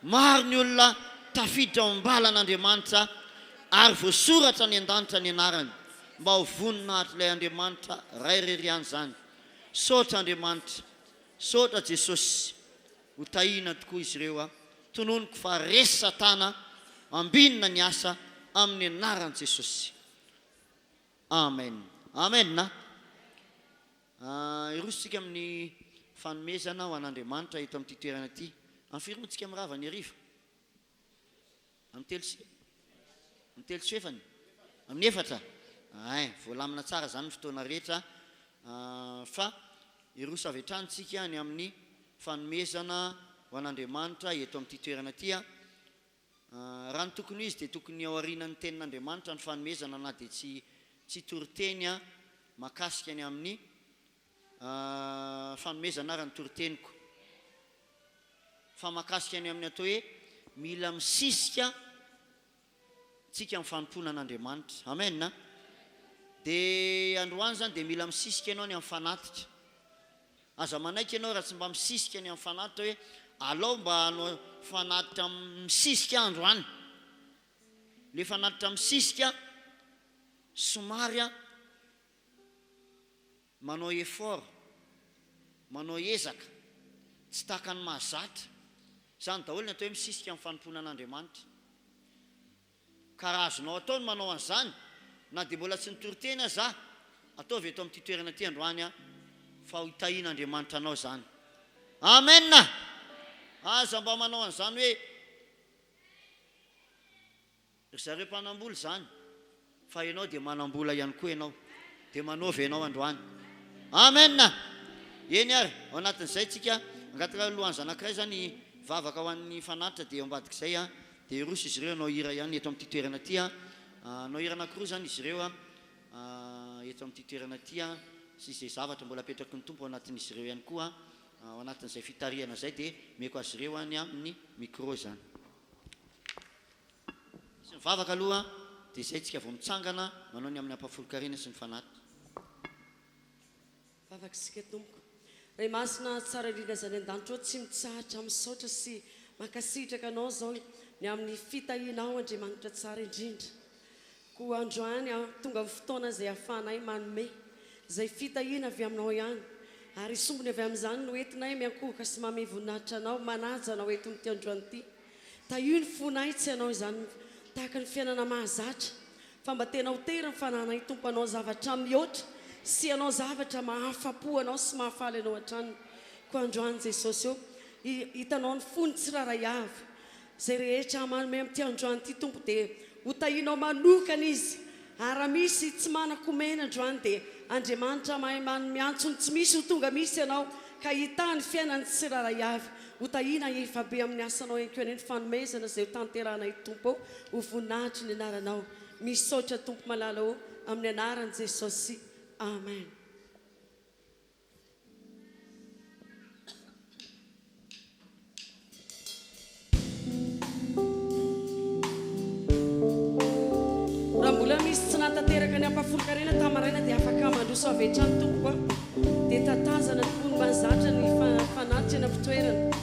Speaker 4: maro ny olona tafiditra ao am-balan'Andriamanitra ary voasoratra ny an-danitra ny anarany mba ho vonina atr'ilay Andriamanitra ray reriany izany. Saotra Andriamanitra, saotra Jesosy, ho tahina tokoa izy ireo. Tononiko fa resy Satana, ambinina ny asa amin'ny anaran'i Jesosy. Amen. Amen na. Irositsika amin'ny fanomezana ho an'Andriamanitra eto amin'ity toerana ity. Amin'ny firy moa tsika mirava ny hariva? Amin'ny telo sy efany? Amin'ny efatra? Voalamina tsara izany fotoana rehetra. Fa iroso avy hatrany tsika ny amin'ny fanomezana ho an'Andriamanitra eto amin'ity toerana ity. Raha ny tokony izy dia tokony ao aorianan'ny tenin'Andriamanitra ny fanomezana na dia tsy toriteny makasika ny amin'ny fanomezana raha ny toriteniko. Fa makasika ny amin'ny atao hoe mila misisika tsika amin'ny fanompona an'Andriamanitra. Amen na. Dia androany zany dia mila misisika ianao ny amin'ny fanatitra. Aza manaiky ianao raha tsy mba misisika ny amin'ny fanatitra hoe alao mba hanao fanatitra misisika androany. Le fanatitra misisika somary manao effort, manao ezaka, tsy tahaka ny mahazatra. Izany daholo ny atao hoe misisika amin'ny fanompona an'Andriamanitra. Ka raha azonao atao ny manao an'izany, na dia mbola tsy nitoriteny aza, ataovy eto amin'ity toerana ity androany fa ho tahian'Andriamanitra anao izany. Amen. Aza mba manao an'izany hoe ry zareo mpanambola izany, fa ianao dia manambola ihany koa ianao, dia manaovy ianao androany. Amen. Eny ary, ao anatin'izay tsika angataka lohan'ny zanak'iray zany vavaka ho an'ny fanatitra dia ambadik'izay dia iroso izy ireo anao hira ihany eto amin'ity toerana ity. Anao hira anankiroa zany izy ireo eto amin'ity toerana ity sy izay zavatra mbola apetraky ny tompo ao anatin'izy ireo ihany koa ao anatin'izay fitariana izay dia meko azy ireo any amin'ny micro zany. Sy mivavaka aloha dia izay tsika vao mitsangana manao ny amin'ny ampafolo-karena sy ny fanatitra.
Speaker 1: Vavakisika tompoko. Ray masina tsara indrindra izany an-danitra ao tsy mitsahatra misaotra sy mankasitraka anao izao ny amin'ny fitahinao Andriamanitra tsara indrindra. Koa androany tonga amin'ny fotoana izay ahafahanay manome izay fitahina avy aminao ihany. Ary sombony avy amin'izany no entinay miankohoka sy manome voninahitra anao, manaja anao eto amin'ity androany ity. Tahio ny fonay tsy anao izany tahaka ny fiainana mahazatra. Fa mba tena ho tery ny fananay tompo anao zavatra mihoatra sy anao zavatra mahafapo anao sy mahafaly anao hatrany. Koa androany Jesosy eo, hitanao ny fony tsiraray avy. Izay rehetra manome amin'ity androany ity tompo dia ho tahinao manokana izy. Ary misy tsy manan-komena androany dia Andriamanitra mahay miantsony tsy misy ho tonga misy ianao ka hitany fiainany tsiraray avy. Ho tahina efa be amin'ny asanao ihany koa ny fanomezana izay ho tanteranay tompo ao ho voninahitra ny anaranao. Misaotra tompo malala ao amin'ny anaran'i Jesosy. Amen. mpafolo-karena tamaraina dia afaka mandroso avy hatrany tompo koa dia tatazana tokoa mba nizatra ny fanatitra eny am-pitoerana.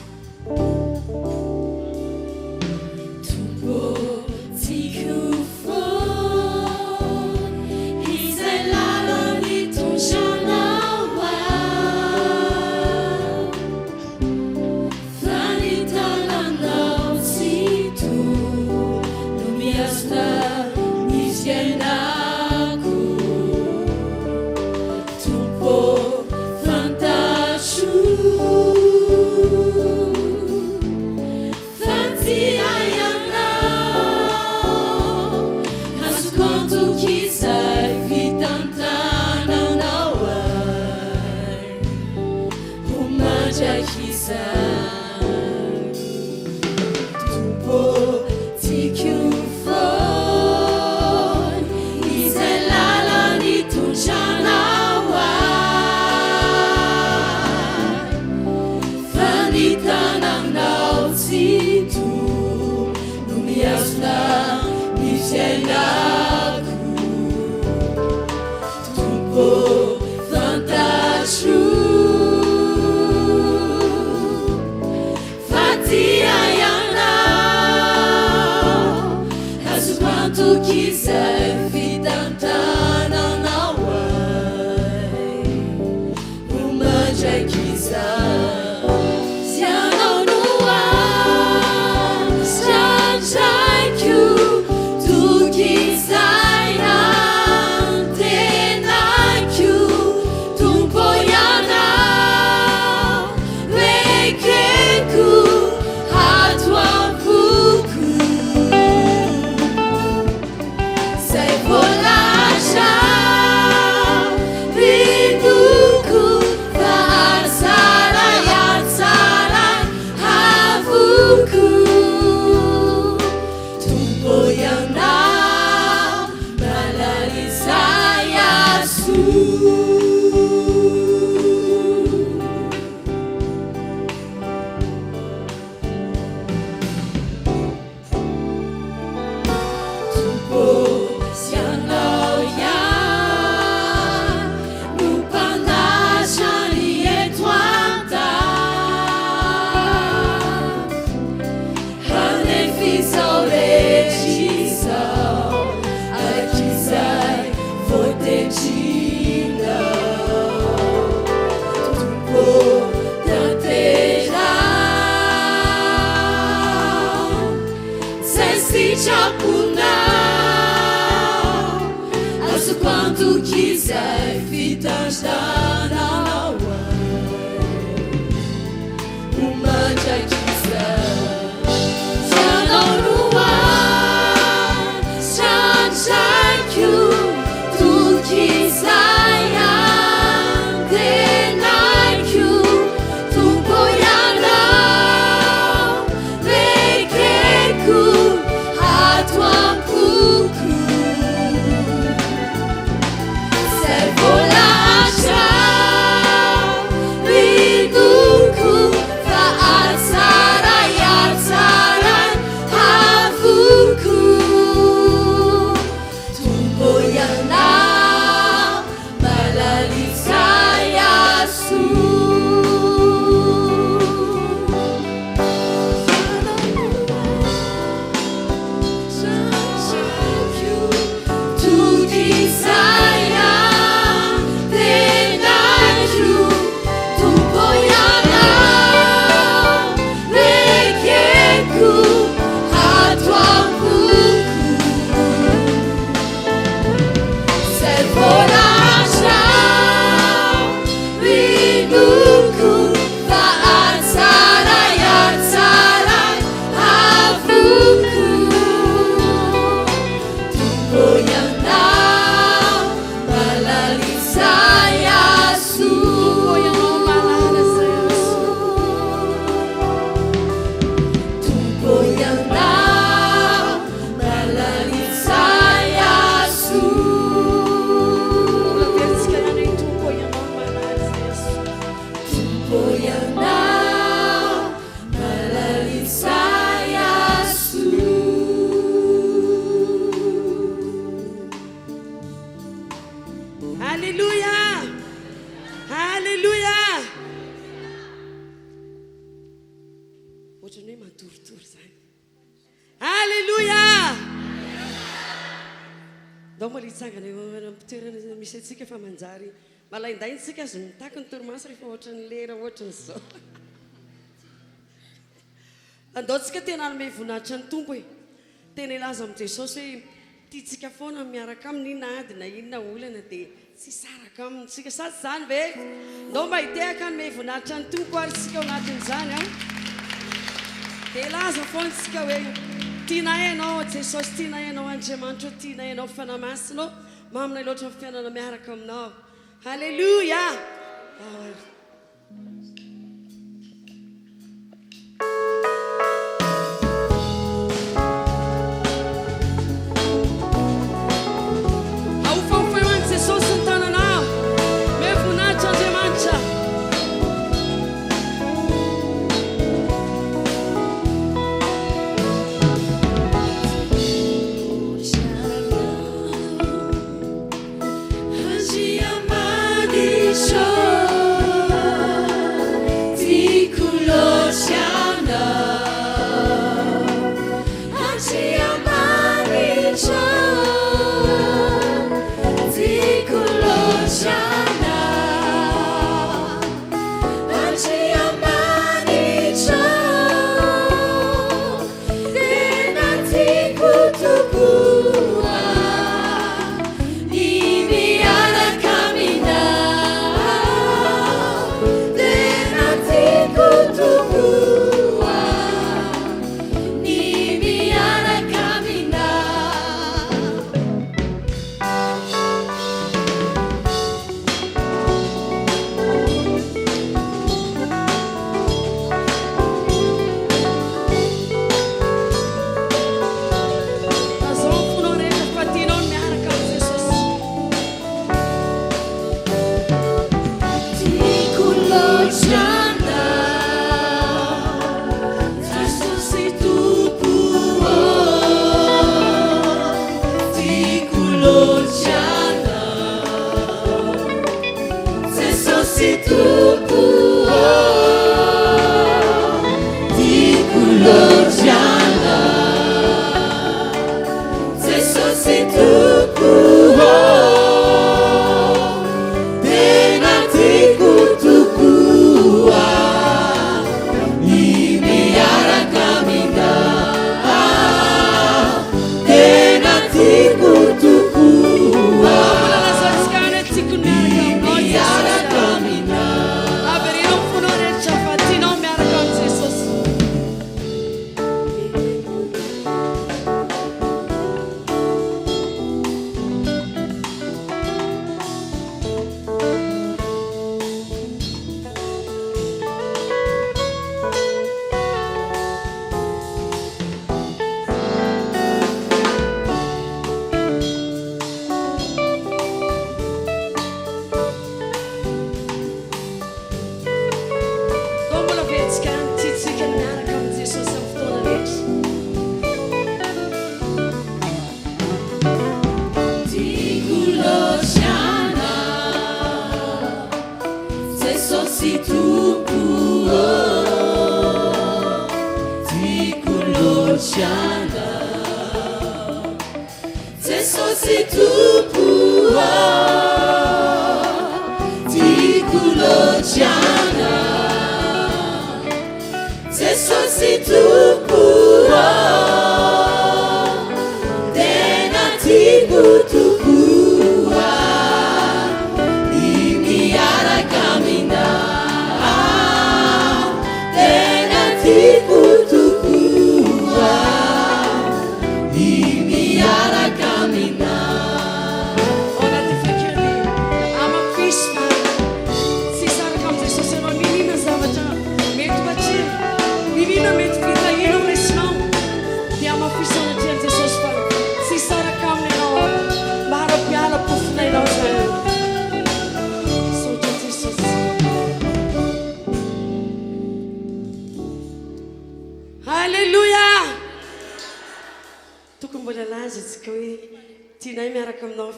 Speaker 3: Servo lascia
Speaker 1: matoritory zany alleloia dao moa le hitsangana mpitoerana misy atsika fa manjary malaindaintsika azy mitaky ny torimaso rehefa ohatra ny lera ohatra ny zao andaotsika tena anome voninahitra ny tompo hoe tena ilaza amin'i jesosy hoe tiatsika foana miaraka aminy inona ady na inona olana dia tsy saraka amintsika sady zany ve ndao mba hitehaka anome voninahitra ny tompo ary tsika ao anatin'izany a dia ilaza foana tsika hoe tiana hainao jesosy tiana hainao andriamanitra tiana hainao fanamasinao mamina loatra ny fiainana miaraka aminao halleluia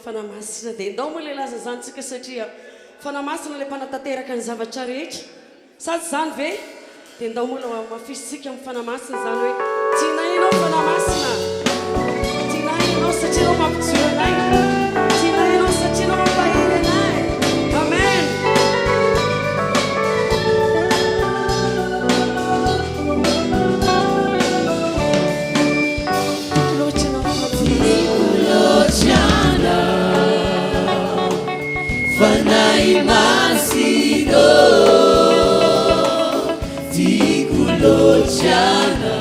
Speaker 1: fanamasina dia ndao moa le laza zany tsika satria fanamasina le mpanatanteraka ny zavatra rehetra sady zany ve dia ndao moa la mafisitsika amin'ny fanamasina zany hoe tianay ianao fanamasina tianay ianao satria anao mampijory anay tianay ianao satria anao mampahely anay amen
Speaker 3: Fanai masino Tikulochana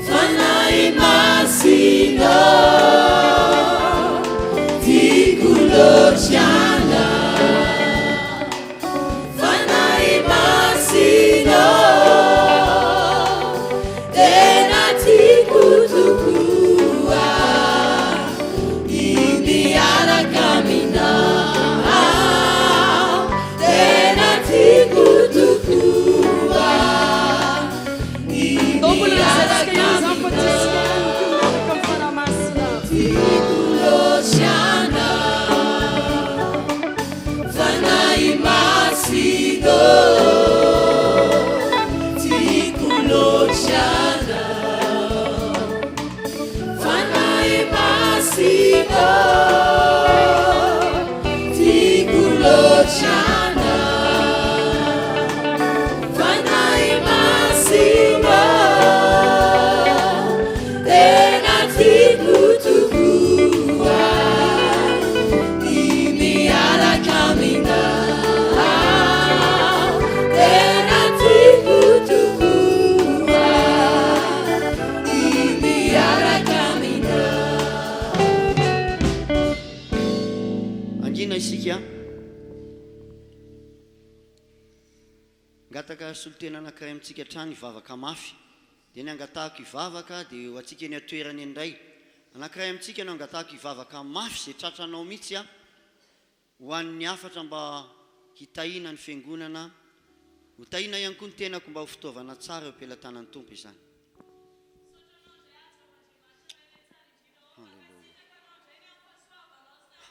Speaker 3: Fanai masino Tikulochana Fanai masino Tena tikutukua Indiana camina Tena tikutukua Indiana camina Tikulochana Fanai masido Tikulochana Fanai masido Tikulochana Fanai masido Tena tikutukua Imiara camina Tena tikutukua Imiara camina
Speaker 4: angina isika ngataka solotena anankiray amintsika trano ivavaka mafy dia ny angatahako ivavaka dia ho atsika ny atoerany indray anankiray amintsika no angatahako ivavaka mafy zay tratranao mihitsy a ho an'ny afatra mba hitahina ny fiangonana ho tahina ihany koa ny tenako mba ho fitaovana tsara eo ampelantanan'ny tompo izany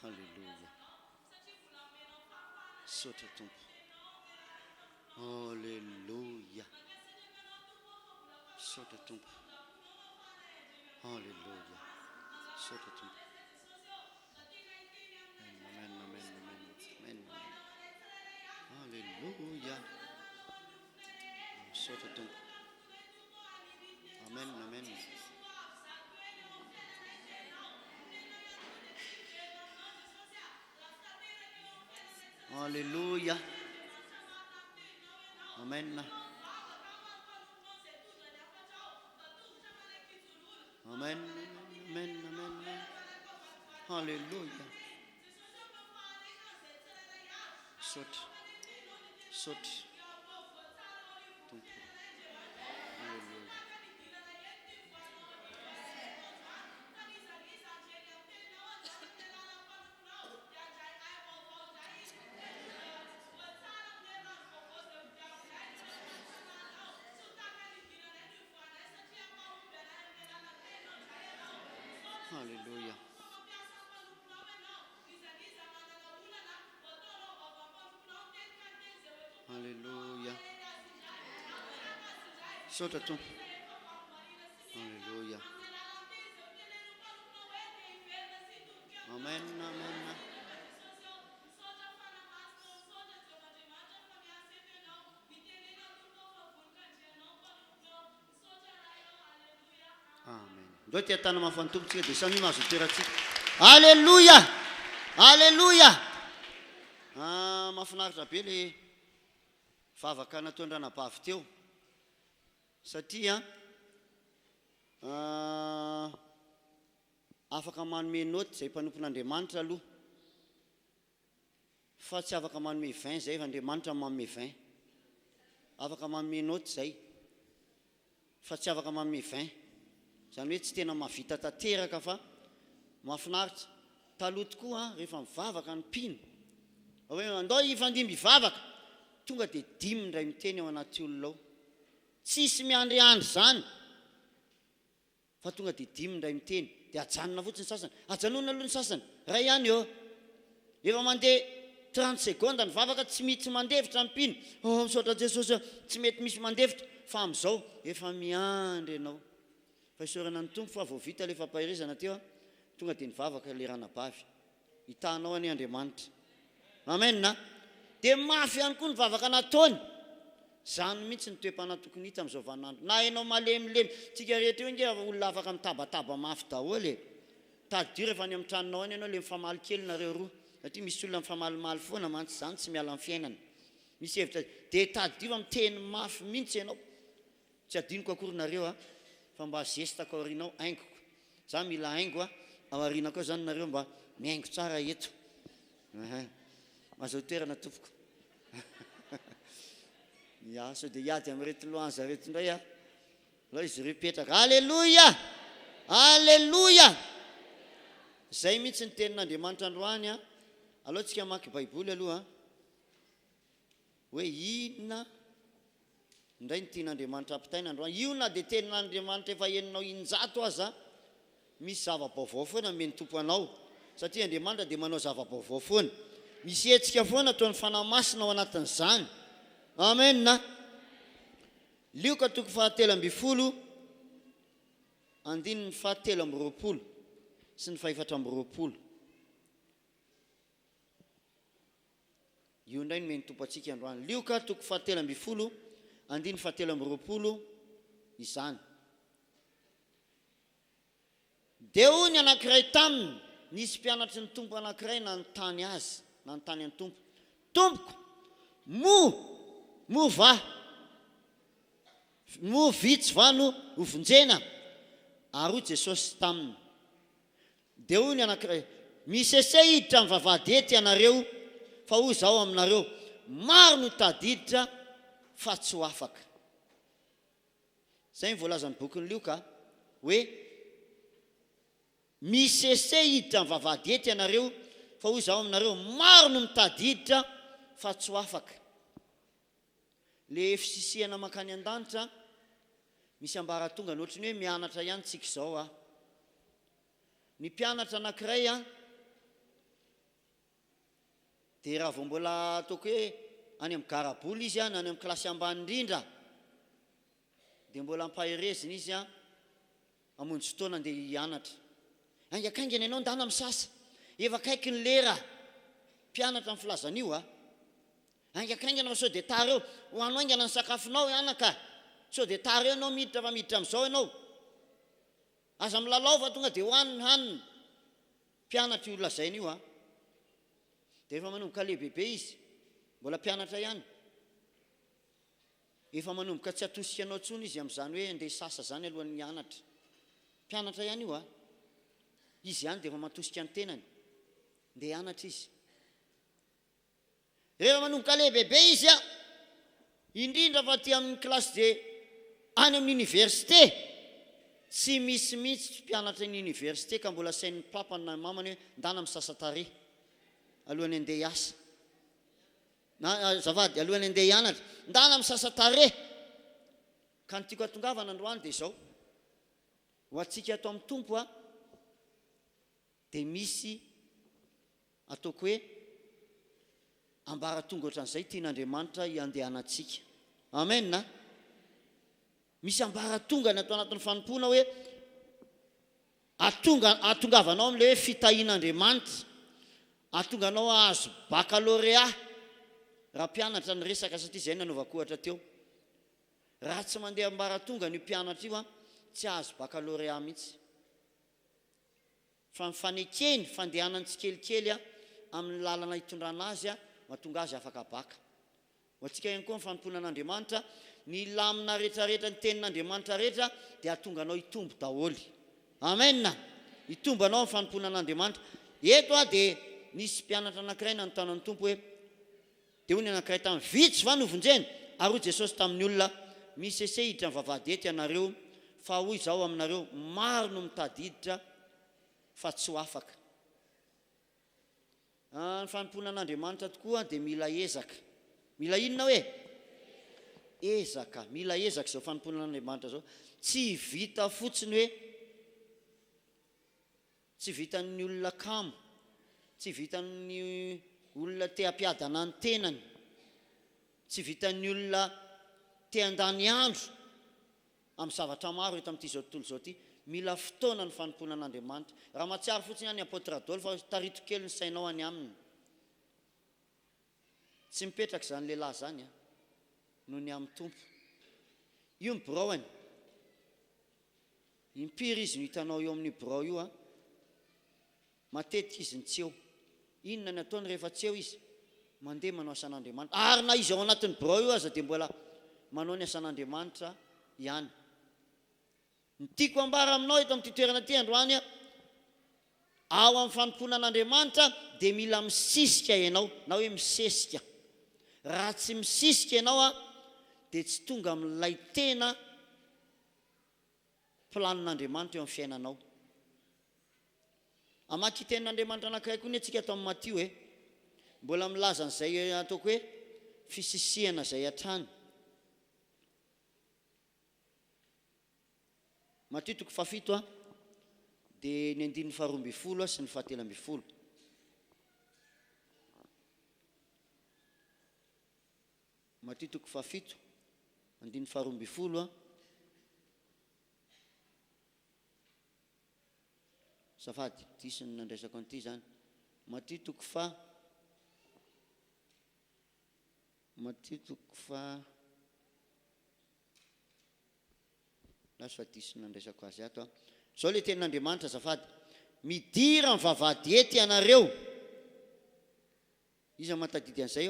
Speaker 4: halleluja sotra tompo halleluja sotra tompo halleluja sotra tompo amen amen amen amen halleluja sotra tompo amen amen halleluja amen amen amen amen halleluja sot sot tompo halleluja Hallelujah. Hallelujah. Sota tu. Hallelujah. Amen, amen. Amen. Ndao ty atana mafany tompontsika dia samy mahazo toerantsika. Alleluia, alleluia. Mahafinaritra be le vavaka nataon-dranabavy teo satria afaka manome noty zay mpanompon'Andriamanitra aloha fa tsy afaka manome vin zay fa Andriamanitra manome vin. Afaka manome noty zay fa tsy afaka manome vin. Zany hoe tsy tena mahavita tanteraka fa mahafinaritra taloha tokoa rehefa mivavaka ny mpino hoe andao ifandimby vavaka tonga dia 5 indray miteny ao anaty olona ao tsisy miandryandry zany fa tonga dia 5 indray miteny dia ajanona fotsiny sasany ajanona aloha ny sasany ray ihany eo efa mandeha 30 secondes ny vavaka tsy mitsy mandevitra ampiny misaotra Jesosy tsy mety misy mandevitra fa am'izao efa miandry ianao fa isorana ny tompo fa vao vita le fampahirizana teo tonga dia ny vavaka le ranabavy hitanao any Andriamanitra amenna dia mafy ihany koa ny vavaka nataony zany mihitsy ny toe-pana tokony hita amin'izao vaninandro na ianao malemilemy tsika rehetra io nge olona afaka mitabataba mafy daholo tadidio rehefa any amin'ny tranonao any ianao le mifamaly kely nareo roa satria misy olona mifamalimaly foana mantsy zany tsy miala amin'ny fiainana misy hevitra dia tadidio miteny mafy mihitsy ianao tsy adinoko akory nareo fa mba zestako aorinao aingoko za mila aingo ao arina koa zany nareo mba miaingo tsara eto mazao toerana tompoko ya sao dia hiady amin'reto lohanza reto indray aloha izy repetraka alleloia alleloia zay mihitsy ny tenin'Andriamanitra androany aloha tsika maky baiboly aloha hoe inona indray ny tian'Andriamanitra ampitaina androany io na dia tenin'Andriamanitra efa eninao injato aza misy zava-baovao foana meny tompo anao satria Andriamanitra dia manao zava-baovao foana misy hetsika foana toa ny fanamasina ao anatin'izany amenna Lioka 7:20 andininy 7:20 sy ny 4:20 io indray no meny tompo atsika androany Lioka 7:20 andininy 7:20 izany dia hoy ny anankiray taminy nisy mpianatry ny tompo anankiray nanontany azy nanontany any tompo tompoko mo vitsy va no hovonjena ary Jesosy taminy dia hoy ny anankiray misese hiditra amin'ny vavahady ianareo fa hoy zao aminareo maro no tadiditra fa tsy ho afaka zay voalaza ny bokin'ny Lioka hoe misese hiditra amin'ny vavahady ianareo fa hoy zao aminareo maro no mitadiditra fa tsy ho afaka le fisisiana makany an-danitra misy ambaratonga ny ohatry ny hoe mianatra ihany tsika izao ny mpianatra anankiray dia raha vao mbola ataoko hoe any amin'ny garaboly izy na any amin'ny kilasy ambany indrindra dia mbola ampahirezina izy amonjy fotoana andeha hianatra aingakaingana ianao ndana misasa efa kaiky ny lera mpianatra amin'ny filazan'io aingakaingana sao dia tara eo ho anao aingana ny sakafonao anaka sao dia tara eo ianao miditra fa miditra amin'izao ianao aza milalao fa tonga dia hohaniny hanina mpianatra io lazain'io dia efa manomboka lehibebe izy mbola mpianatra ihany efa manomboka tsy atosika anao tsony izy amin'izany hoe andeha sasa zany alohan'ny mianatra mpianatra ihany io izy ihany dia efa matosika ny tenany andeha hianatra izy rehefa manomboka lehibebe izy indrindra fa ty amin'ny kilasy dia any amin'ny université tsy misy mihitsy mpianatra ny université ka mbola sain'ny papany na mamany hoe ndana misasatare alohan'ny andeha hiasa na zavady alohan'ny andeha hianatra ndana misasatare ka ny tiako atongavana androany dia izao ho atsika ato amin'ny tompo dia misy ataoko hoe ambaratonga ohatran'izay tian'Andriamanitra iandehanantsika amenna misy ambaratonga ny atao anatin'ny fanompoana hoe atongavanao amin'le hoe fitahian'Andriamanitra atonganao azo baccalauréat raha mpianatra ny resaka satria izay nanaovako ohatra teo raha tsy mandeha ambaratonga ny mpianatra io tsy azo baccalauréat mihitsy fa mifanekeny fandehanany tsikelikely amin'ny lalana hitondrana azy mahatonga azy afaka baka ho antsika ihany koa ny fanompoana an'Andriamanitra ny lamina rehetrarehetra ny tenin'Andriamanitra rehetra dia atonganao hitombo daholy amenna hitombo anao ny fanompoana an'Andriamanitra eto dia nisy mpianatra anankiray nanontany tompo hoe dia hoy ny anankiray tamin'ny vitsy va novonjena ary hoy Jesosy tamin'ny olona misy ese hiditra amin'ny vavahady ianareo fa hoy zao aminareo maro no mitadiditra fa tsy ho afaka ny fanompoana an'Andriamanitra tokoa dia mila ezaka mila inona hoe ezaka mila ezaka izao fanompoana an'Andriamanitra zao tsy vita fotsiny hoe tsy vitan'ny olona kamo tsy vitan'ny olona te hampiadana ny tenany, tsy vitan'ny olona te handany andro amin'ny zavatra maro eto amin'ity zao tontolo zao ity. Mila fotoana ny fanompoana an'Andriamanitra. Raha mahatsiaro fotsiny any apôtre Adolphe fa tarito kely ny sainao any aminy. Tsy mipetraka izany lehilahy zany noho ny amin'ny tompo. Io ny biraony. Impiry izy no hitanao eo amin'ny birao io matetika izy ny tsy eo. Inona ny ataony rehefa tsy eo izy? Mandeha manao asan'Andriamanitra. Ary na izy ao anatin'ny birao io aza dia mbola manao ny asan'Andriamanitra ihany. Ny tiako ambara aminao eto amin'ity toerana ity androany ao amin'ny fanompoana an'Andriamanitra dia mila misisika ianao, na hoe misesika. Raha tsy misisika ianao dia tsy tonga amin'ilay tena planin'Andriamanitra eo amin'ny fiainanao. Amaky tenin'Andriamanitra anankiray koa ny antsika ato amin'ny Matio mbola milaza an'izay ataoko hoe fisisihana izay hatrany. Matio 7 dia ny 12 sy ny 17. Matio 7 12 safady disy ny nandraisako an'ity zany. Matio 7 lasy fa disy ny nandraisako azy ato zao le tenin'Andriamanitra zafady. Midira ny vavahady ety ianareo. Iza matadidy an'izay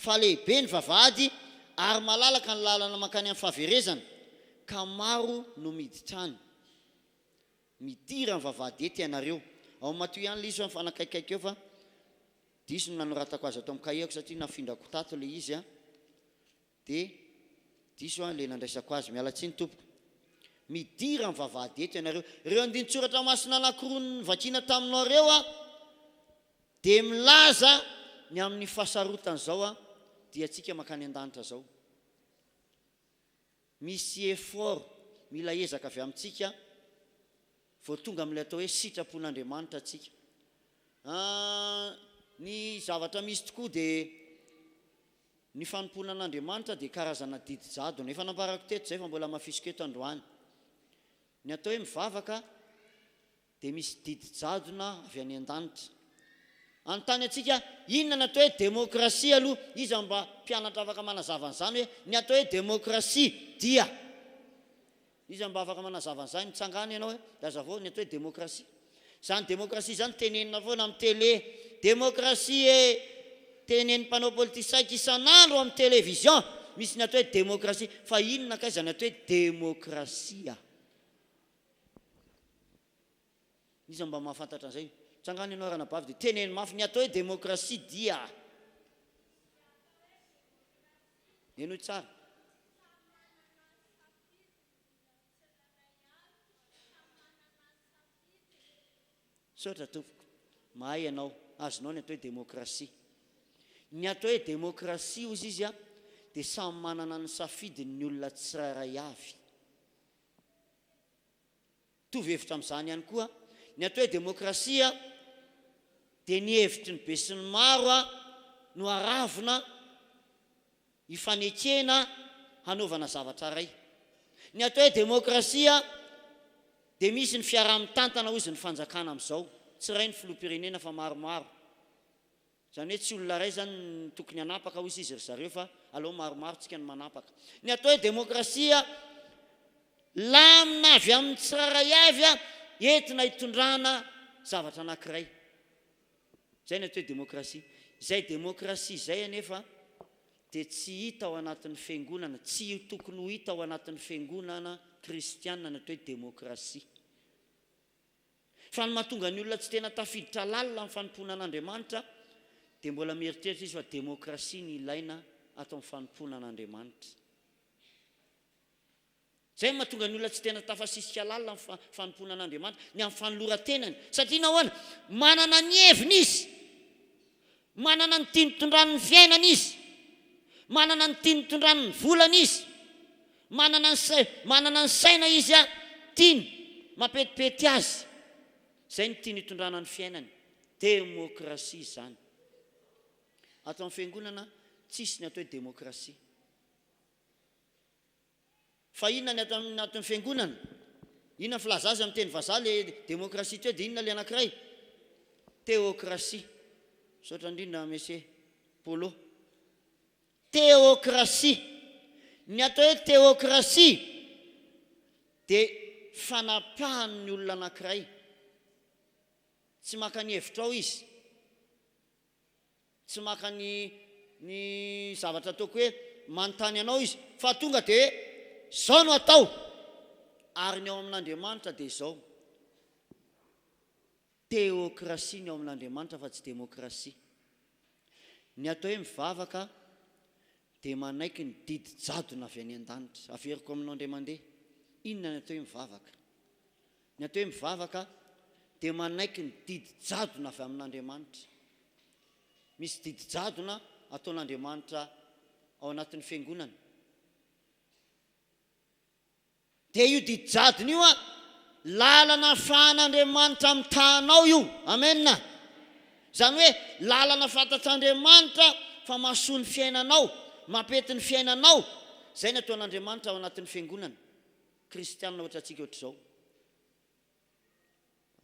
Speaker 4: fa lehibe ny vavahady ary malalaka ny lalana mankany amin'ny fahaverezana ka maro no miditrany. Midira ny vavahady ety ianareo. Ao Matio ihany liso amin'ny fanakaikaiky eo fa diso no nanoratako azy ato amin'ny kaheko satria nafindrako tato le izy dia diso le nandraisako azy. Miala tsiny tompoko. Midira ny vavahady eto ianareo. Ireo andin-tsoratra masina anankiroa nivakina taminareo dia milaza ny amin'ny fahasarotana zao dia antsika mankany an-danitra zao. Misy effort mila ezaka avy amintsika vao tonga amin'ilay atao hoe sitrapon'Andriamanitra atsika. Ny zavatra misy tokoa dia ny fanompoana an'Andriamanitra dia karazana didijado. Efa namparako teto zay fa mbola mafisiko eto androany. Ny atao hoe mivavaka dia misy didijadona avy any an-danitra. Anontany antsika inona ny atao hoe demokrasia aloha. Iza mba mpianatra afaka manazava an'izany hoe ny atao hoe demokrasia dia. Iza mba afaka manazava an'izany mitsangana ianao lazavao ny atao hoe demokrasia. Zany demokrasia zany tenenina foana amin'ny télé. Demokrasia tenen'ny mpanao politisaika isan'andro amin'ny télévision. Misy ny atao hoe demokrasia. Fa inona kaiza ny atao hoe demokrasia? Iza mba mahafantatra an'izay? Tsangana ianao ranabavy dia teneny mafy ny atao hoe demokrasia dia. Eno tsara. Saotra tompoko. Mahay ianao, azonao ny atao hoe demokrasia. Ny atao hoe demokrasia ozy izy dia samy manana ny safidiny olona tsirairay avy. Tovy hevitra amin'izany ihany koa. Ny atao hoe demokrasia dia ny hevitry ny be sy ny maro no aravina hifanekena hanaovana zavatra ray. Ny atao hoe demokrasia dia misy ny fiaraha-mitantana ozy ny fanjakana amin'izao. Tsy ray ny filoham-pirenena fa maromaro. Izany hoe tsy olona ray zany ny tokony hanapaka ozy izy ry zareo fa aleo maromaro tsika ny manapaka. Ny atao hoe demokrasia lamina avy amin'ny tsirairay avy entina hitondrana zavatra anankiray. Zay ny atao hoe demokrasia. Izay demokrasia izay anefa dia tsy hita ao anatin'ny fiangonana, tsy tokony ho hita ao anatin'ny fiangonana kristianina ny atao hoe demokrasia. Fa ny mahatonga ny olona tsy tena tafiditra lalina amin'ny fanompoana an'Andriamanitra dia mbola mieritreritra izy fa demokrasia ny ilaina atao amin'ny fanompoana an'Andriamanitra. Zay mahatonga ny olona tsy tena tafasisika lalina amin'ny fanompoana an'Andriamanitra ny amin'ny fanoloran-tenany. Satria nahoana? Manana ny heviny izy, manana ny tiany tondrany ny fiainana izy, manana ny tiany tondrany ny volana izy, manana ny saina izy tiany mampetipety azy. Zay ny tiany hitondrana ny fiainany. Demokrasia zany. Ato amin'ny fiangonana tsisy ny atao hoe demokrasia. Fa inona ny ato amin'ny fiangonana? Inona ny filaza azy amin'ny teny vazaha le demokrasia teo dia inona le anankiray? Teokrasia. Saotra indrindra monsieur Polo. Teokrasia. Ny atao hoe teokrasia dia fanapahan'ny olona anankiray. Tsy maka ny hevitra ao izy. Tsy maka ny zavatra ataoko hoe manontany anao izy. Fa tonga dia zao no atao. Ary ny ao amin'Andriamanitra dia zao. Teokrasia ny ao amin'Andriamanitra fa tsy demokrasia. Ny atao hoe mivavaka dia manaiky ny didy jadona avy any an-danitra. Averiko aminao indray mandeha. Inona ny atao hoe mivavaka? Ny atao hoe mivavaka dia manaiky ny didy jadona avy amin'Andriamanitra. Misy didy jadona ataon'Andriamanitra ao anatin'ny fiangonana. Dia io didy jadona io lalana ahafahan'Andriamanitra mitanao io. Amena. Zany hoe lalana fantatr'Andriamanitra fa mahasoa ny fiainanao, mampety ny fiainanao. Zay ny ataon'Andriamanitra ao anatin'ny fiangonana. Kristianina ohatra antsika ohatr'izao.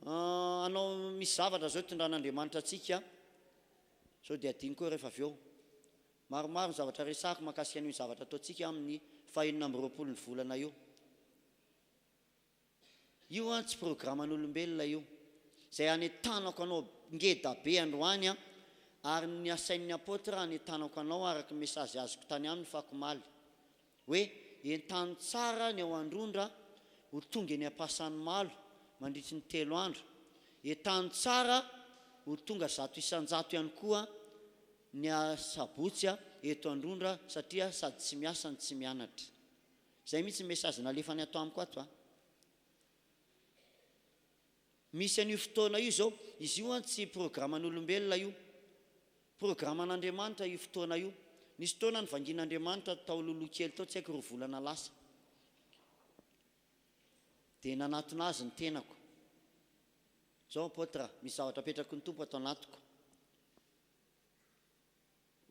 Speaker 4: Anao misy zavatra zao tondran'Andriamanitra antsika. Sao dia adiny koa rehefa avy eo. Maromaro ny zavatra resahako mahakasika an'io zavatra ataontsika amin'ny 29 ny volana io. Io tsy programan'olombelona io. Zay anetanako anao ngeda be androany ary ny asain'ny apôtra anetanako anao araka ny mesazy azoko tany aminy fakomaly. Hoe entany tsara ny ao androndra ho tonga ny ampasan'ny malo mandritry ny 3 andro. Entany tsara ho tonga 100 ihany koa ny sabotsy eto androndra satria sady tsy miasa ny tsy mianatra. Zay mihitsy ny mesazy nalefany atao amiko ato. Misy an'io fotoana io zao, izy io tsy programan'olombelona io. Programan'Andriamanitra io fotoana io. Nisy fotoana ny vangin'Andriamanitra tao lolo kely tao tsy haiko 2 volana lasa. Dia nanatona azy ny tenako. Zao apôtra, misy zavatra petrako ny tompo atao anatiko.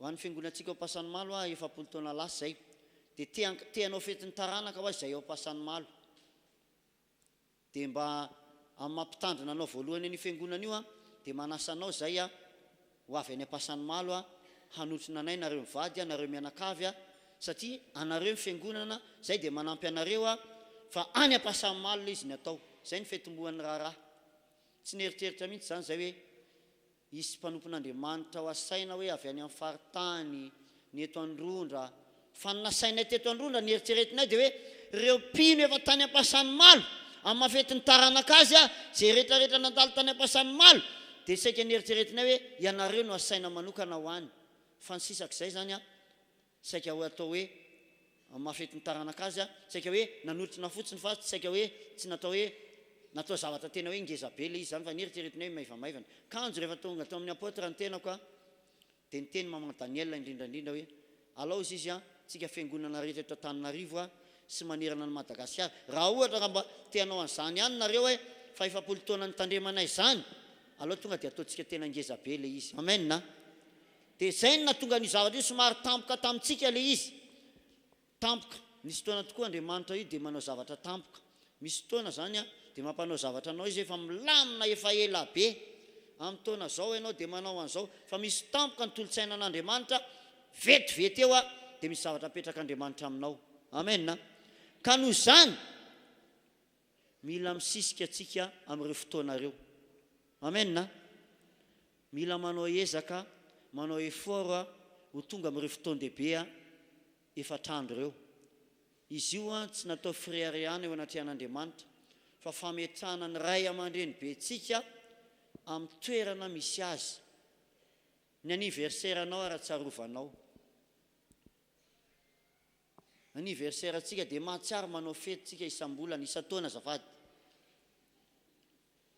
Speaker 4: Ho an'ny fiangonantsika ao Pasan'ny Malo efa 10 taona lasa zay. Dia te-hanao fetin'ny taranaka ho azy zay ao Pasan'ny Malo. Dia mba amin'ny mampitandrina anao voalohany ny fiangonana io dia manasanao zay ho avy any Pasan'ny Malo hanotrina anay nareo mivady nareo mianakavy satria anareo ny fiangonana zay dia manampy anareo fa any Pasan'ny Malo izy ny atao. Zay ny fetombohan'ny raharaha. Tsy neritreritra mihitsy zany zay hoe isy mpanompon'Andriamanitra ho asaina hoe avy any amin'ny faritany ny eto androndra. Fa nasainay teto androndra ny eritreretinay dia hoe ireo mpino efa tany Pasan'ny Malo amin'ny mafetin'ny taranaka azy zay rehetrarehetra nandalo tany Pasan'ny Malo dia saika ny eritreretinay hoe ianareo no asaina manokana ho any. Fa ny sisak'izay zany saika ho atao hoe amin'ny mafetin'ny taranaka azy saika hoe nanotrina fotsiny fa saika hoe tsy natao hoe natao zavatra tena hoe ngeza be le izy zany fa ny eritreretinay maivamaivana. Kanjo rehefa tonga tao amin'ny apôtra ny tenako dia ny teny maman Daniel indrindrandrindra hoe alao izy tsika fiangonana rehetra eto Antananarivo sy manerana ny Madagasikara. Raha ohatra raha mba teanao an'izany ihany nareo fa efa 10 taona ny tandremanay zany, alao tonga dia ataontsika tena ngeza be le izy. Amen na. Dia zay no natonga ny zavatra io somary tampoka tamintsika le izy. Tampoka. Misy fotoana tokoa Andriamanitra io dia manao zavatra tampoka. Misy fotoana zany dia mampanao zavatra anao izy efa milamina efa ela be. Amin'ny taona zao ianao dia manao an'izao fa misy tampoka ny tolotsainan'Andriamanitra vetivety eo dia misy zavatra apetrak'Andriamanitra aminao. Amen na. Ka noho izany mila misisika antsika amin'ireo fotoana ireo. Amen na. Mila manao ezaka, manao effort ho tonga amin'ireo fotoan-dehibe efatrandro ireo. Izy io tsy natao friare eo anatrehan'Andriamanitra fa fametrahana ny ray aman-dreny bentsika amin'ny toerana misy azy. Ny anniversaire anao ara-tsarovanao. Anniversaire antsika dia mahatsiaro manao fety tsika isam-bolana isan-taona azafady.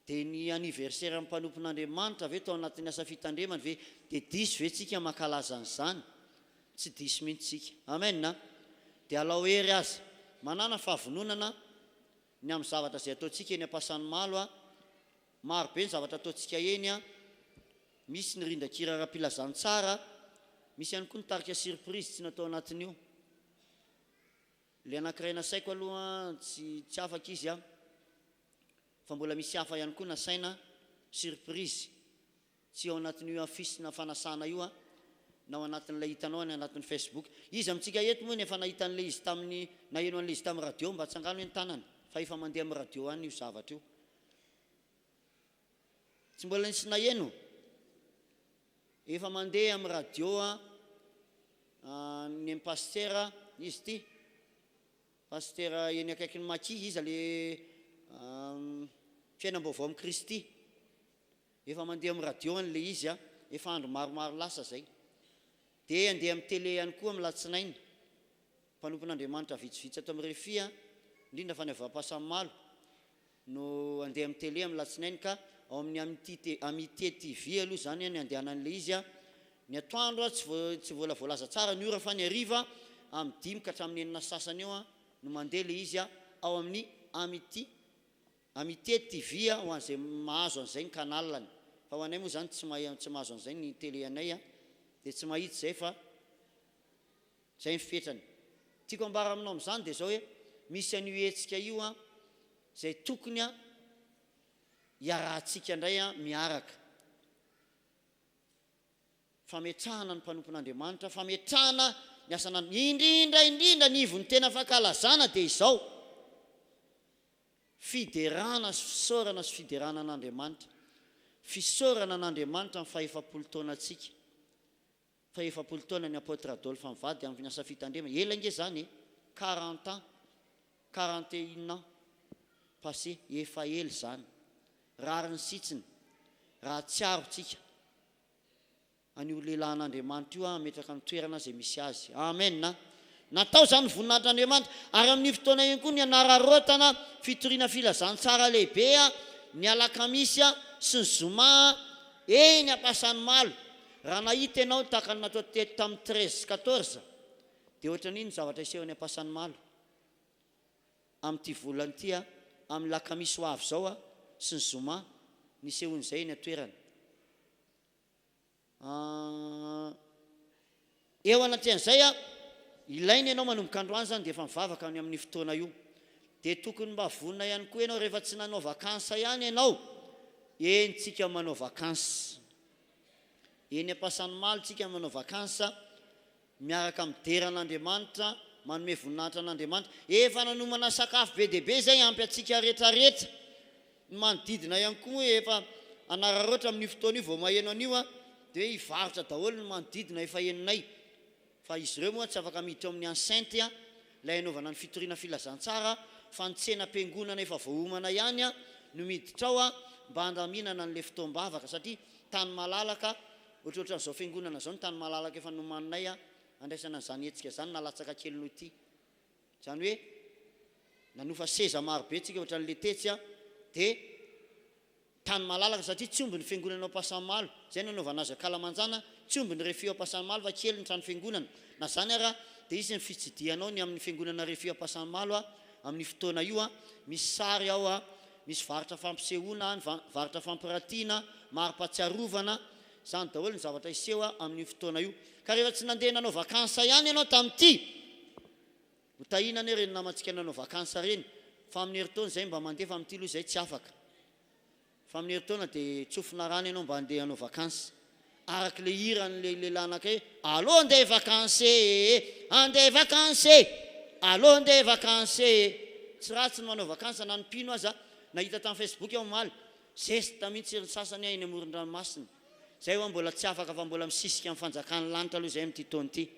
Speaker 4: Dia ny anniversaire amin'ny mpanompon'Andriamanitra ve tao anatin'ny asa fitandremana ve dia diso ve tsika mankalaza an'izany? Tsy diso mihitsy tsika. Amen na. Dia alao hery azy manana fahavononana ny amin'ny zavatra izay ataontsika eny Pasan'ny Malo. Maro be ny zavatra ataontsika eny misy ny rindrakira ara-pilazany tsara, misy ihany koa nitarika surprise tsy natao anatin'io. Le anankiray nasaiko aloha tsy afaka izy fa mbola misy hafa ihany koa nasaina surprise, tsy ao anatin'io affiche na fanasana io na ao anatin'ilay hitanao ny anatin'ny Facebook. Izy amintsika eto moa nefa nahita an'ilay izy tamin'ny naheno an'ilay izy tamin'ny radio mba tsangano ny tanany fa efa mandeha amin'ny radio any io zavatra io. Tsy mbola nisy naheno, efa mandeha amin'ny radio ny pasteur izy ty pasteur eny akaikin'ny Maki izy le fiainam-baovao amin'ny Kristy, efa mandeha amin'ny radio an'ilay izy efa andro maromaro lasa zay. Dia andeha amin'ny télé ihany koa amin'ny latsinainy, mpanompon'Andriamanitra vitsivitsy ato amin'ny refia indrindra fa ny avy Ampasamalo no andeha amin'ny télé amin'ny latsinainy ka ao amin'ny Amitié TV aloha zany ny andehanan'ilay izy ny atoandro tsy voalaza tsara ny ora fa ny hariva amin'ny 5 ka hatramin'ny 9 sasany eo no mandeha le izy ao amin'ny Amitié TV ho an'izay mahazo an'izay ny kanalany. Fa ho anay moa zany tsy mahazo an'izay ny télé anay dia tsy mahitsy zay fa zay ny fetrany. Tiako ambara aminao amin'izany dia zao hoe misy an'io hetsika io zay tokony hiarahantsika indray miaraka. Fametrahana ny mpanompon'Andriamanitra, fametrahana ny asana indrindra ny ivony tena fankalazana dia izao fiderana sy fisaorana sy fiderana an'Andriamanitra, fisaorana an'Andriamanitra amin'ny fahefapolo taona antsika. Fahefapolo taona ny apôtre Adolphe mivady amin'ny asa fitandrema, ela nge zany 40 ans 41 ans passé, efa ela zany. Rary ny sitsiny raha tsiaro tsika an'io lehilahin'Andriamanitra io ametraka amin'ny toerana zay misy azy. Amen. Natao zany voninahitr'Andriamanitra ary amin'ny fotoana iny koa ny anararotana fitoriana filazantsara lehibe ny alakamisy sy ny zoma eny Ampasanimalo. Raha nahita ianao tahaka ny natao teto tamin'ny 13-14 dia ohatran'iny zavatra isehony Ampasanimalo amin'ity volany ity amin'ny lakamisy ho avy zao sy ny zoma nisehon'izay ny atoerana. Eo anatin'izay ilainy ianao manomboka androany zany dia efa mivavaka ny amin'ny fotoana io, dia tokony mba vonina ihany koa ianao rehefa tsy nanao vakansa ihany ianao, eny tsika manao vakansa eny Ampasanimalo tsika manao vakansa miaraka amin'ny deran'Andriamanitra, manome voninahitra an'Andriamanitra. Efa nanomana sakafo be dehibe zay ampy atsika rehetrarehetra, ny manodidina ihany koa efa anararoatra amin'ny fotoana io vao maheno an'io dia hoe hivarotra daholo ny manodidina efa heninay. Fa izy ireo moa tsy afaka miditra amin'ny enceinte ilay anaovana ny fitoriana filazantsara fa ny tsenam-piangonana efa voahomana ihany no miditra ao mba handaminana n'ilay fotoam-bavaka, satria tany malalaka ohatrohatran'izao fiangonana zao ny tany malalaka efa nomaninay andraisana n'izany hetsika zany nalatsaka kely noho ity, zany hoe nanofa seza marobe tsika ohatran'ilay tetsy dia tany malalaka satria tsy omby ny fiangonana Ampasanimalo, zay ny anaovana azy Kalamanjana, tsy omby ny refio Ampasanimalo fa kely ny trano fiangonana. Na zany ara dia izy ny fitsidianao ny amin'ny fiangonana refio Ampasanimalo amin'ny fotoana io misy sary ao misy varotra fampisehoana, varotra fampiratiana, marim-patsiarovana, zany daholo ny zavatra iseho amin'ny fotoana io. Ka rehefa tsy nandeha nanao vakansa ihany ianao tamin'ity, ho tahina ane reny namantsika nanao vakansa reny, fa amin'ny heritaona zay mba mandeha, fa amin'ity aloha zay tsy afaka. Fa amin'ny heritaona dia tsofina rano ianao mba handeha hanao vakansa araka le hiran'le lehilahy anankiray, allo andeha vakanse, andeha vakanse, allo andeha vakanse. Tsy ratsy ny manao vakansa na nipino aza nahita tamin'ny Facebook aho maly zesta mihitsy ny sasany eny amoron-dranomasina. Zay ho mbola tsy afaka fa mbola misisika amin'ny fanjakan'ny lanitra aloha zay amin'ity taona ity.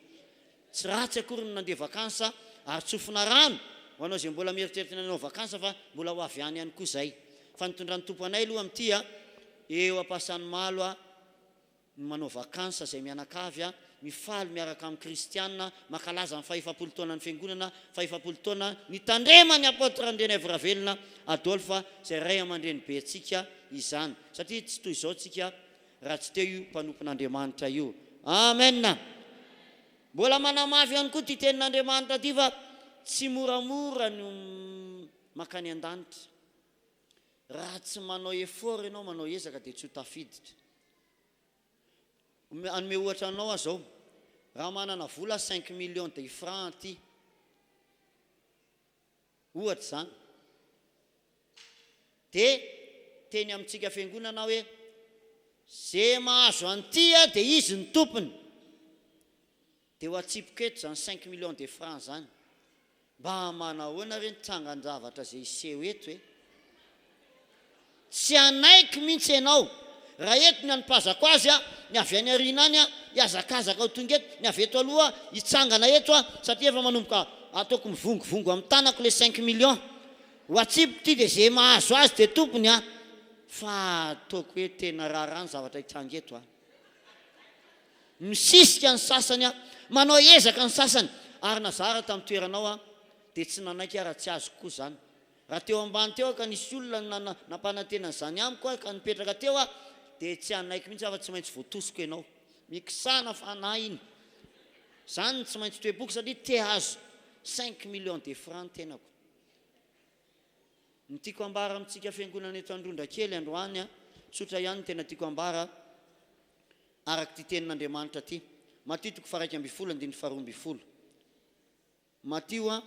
Speaker 4: Tsy ratsy akory ny nandeha vakansa ary tsofina rano ho anao zay mbola mieritreritra nanao vakansa fa mbola ho avy any ihany koa zay. Fa nitondran'ny tompo anay aloha amin'ity eo Ampasanimalo ny manao vakansa zay mianakavy mifaly miaraka amin'ny kristianina, makalaza amin'ny fahefapolo taona ny fiangonana, fahefapolo taona nitandrema ny apôtre Andreny Aviravelona Adolphe zay ray aman-dreny be antsika izany, satria tsy toy izao tsika raha tsy teo io mpanompon'Andriamanitra io. Amen. Mbola manamafy ihany koa ty tenin'Andriamanitra ty fa tsy moramora no makany an-danitra. Raha tsy manao effort ianao manao ezaka dia tsy ho tafiditra. anome ohatra anao azao raha manana vola 5 millions de francs ty ohatra zany de teny amintsika fiangonana hoe zay mahazo antya de izy ny tompony de ho atsipika eto zany 5 millions de francs zany mba manahoana reny tsangan-javatra zay iseho eto hoe tsy anaiky mihitsy ianao raha eto ny anipazako azy a ny avy any arina any a iazakazaka ho tonga eto ny avy eto aloha hitsangana eto a satria efa manomboka ataoko mivongovongo amin'ny tanako le 5 millions ho atsipiko ty de zay mahazo azy de tompony a fa ataoko hoe tena raharany zavatra hitsanga eto a misisika ny sasany a manao ezaka ny sasany ary nazara tamin'ny toeranao a de tsy nanaiky raha tsy azo koa zany raha teo ambany teo ka nisy olona nampanantenana zany amiko a ka nipetraka teo a de tsy anaiky mihitsy afa tsy maintsy voatosiko ianao mikisana fa na iny zany tsy maintsy toe-boky satria te azo 5 millions de francs tenako ny tiako ambara amintsika fiangonana eto Androndra kely androany a tsotra ihany tena tiako ambara araky ty tenin'Andriamanitra ty Matio toko faha 1:12 Matio a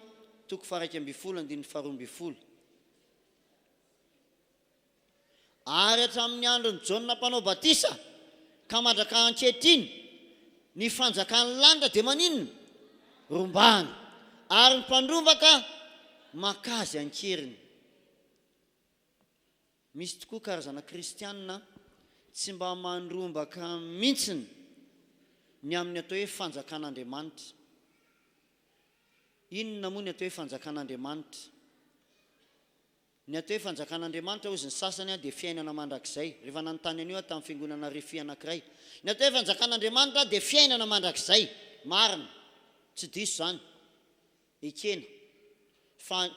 Speaker 4: toko faha 1:12 ary hatramin'ny andron'ny Jaona mpanao batisa ka mandraka ankehitriny ny fanjakan'ny lanitra de maninona rombany ary ny mpandrombaka makazy ankeriny misy tokoa karazana kristianina tsy mba mandrombaka mihitsiny ny amin'ny atao hoe fanjakan'Andriamanitra inona moa ny atao hoe fanjakan'Andriamanitra ny atao hoe fanjakan'Andriamanitra ozy ny sasany de fiainana mandrakizay rehefa nanontany anio tamin'ny fiangonana refy anankiray ny atao hoe fanjakan'Andriamanitra de fiainana mandrakizay marina tsy diso zany ekena fa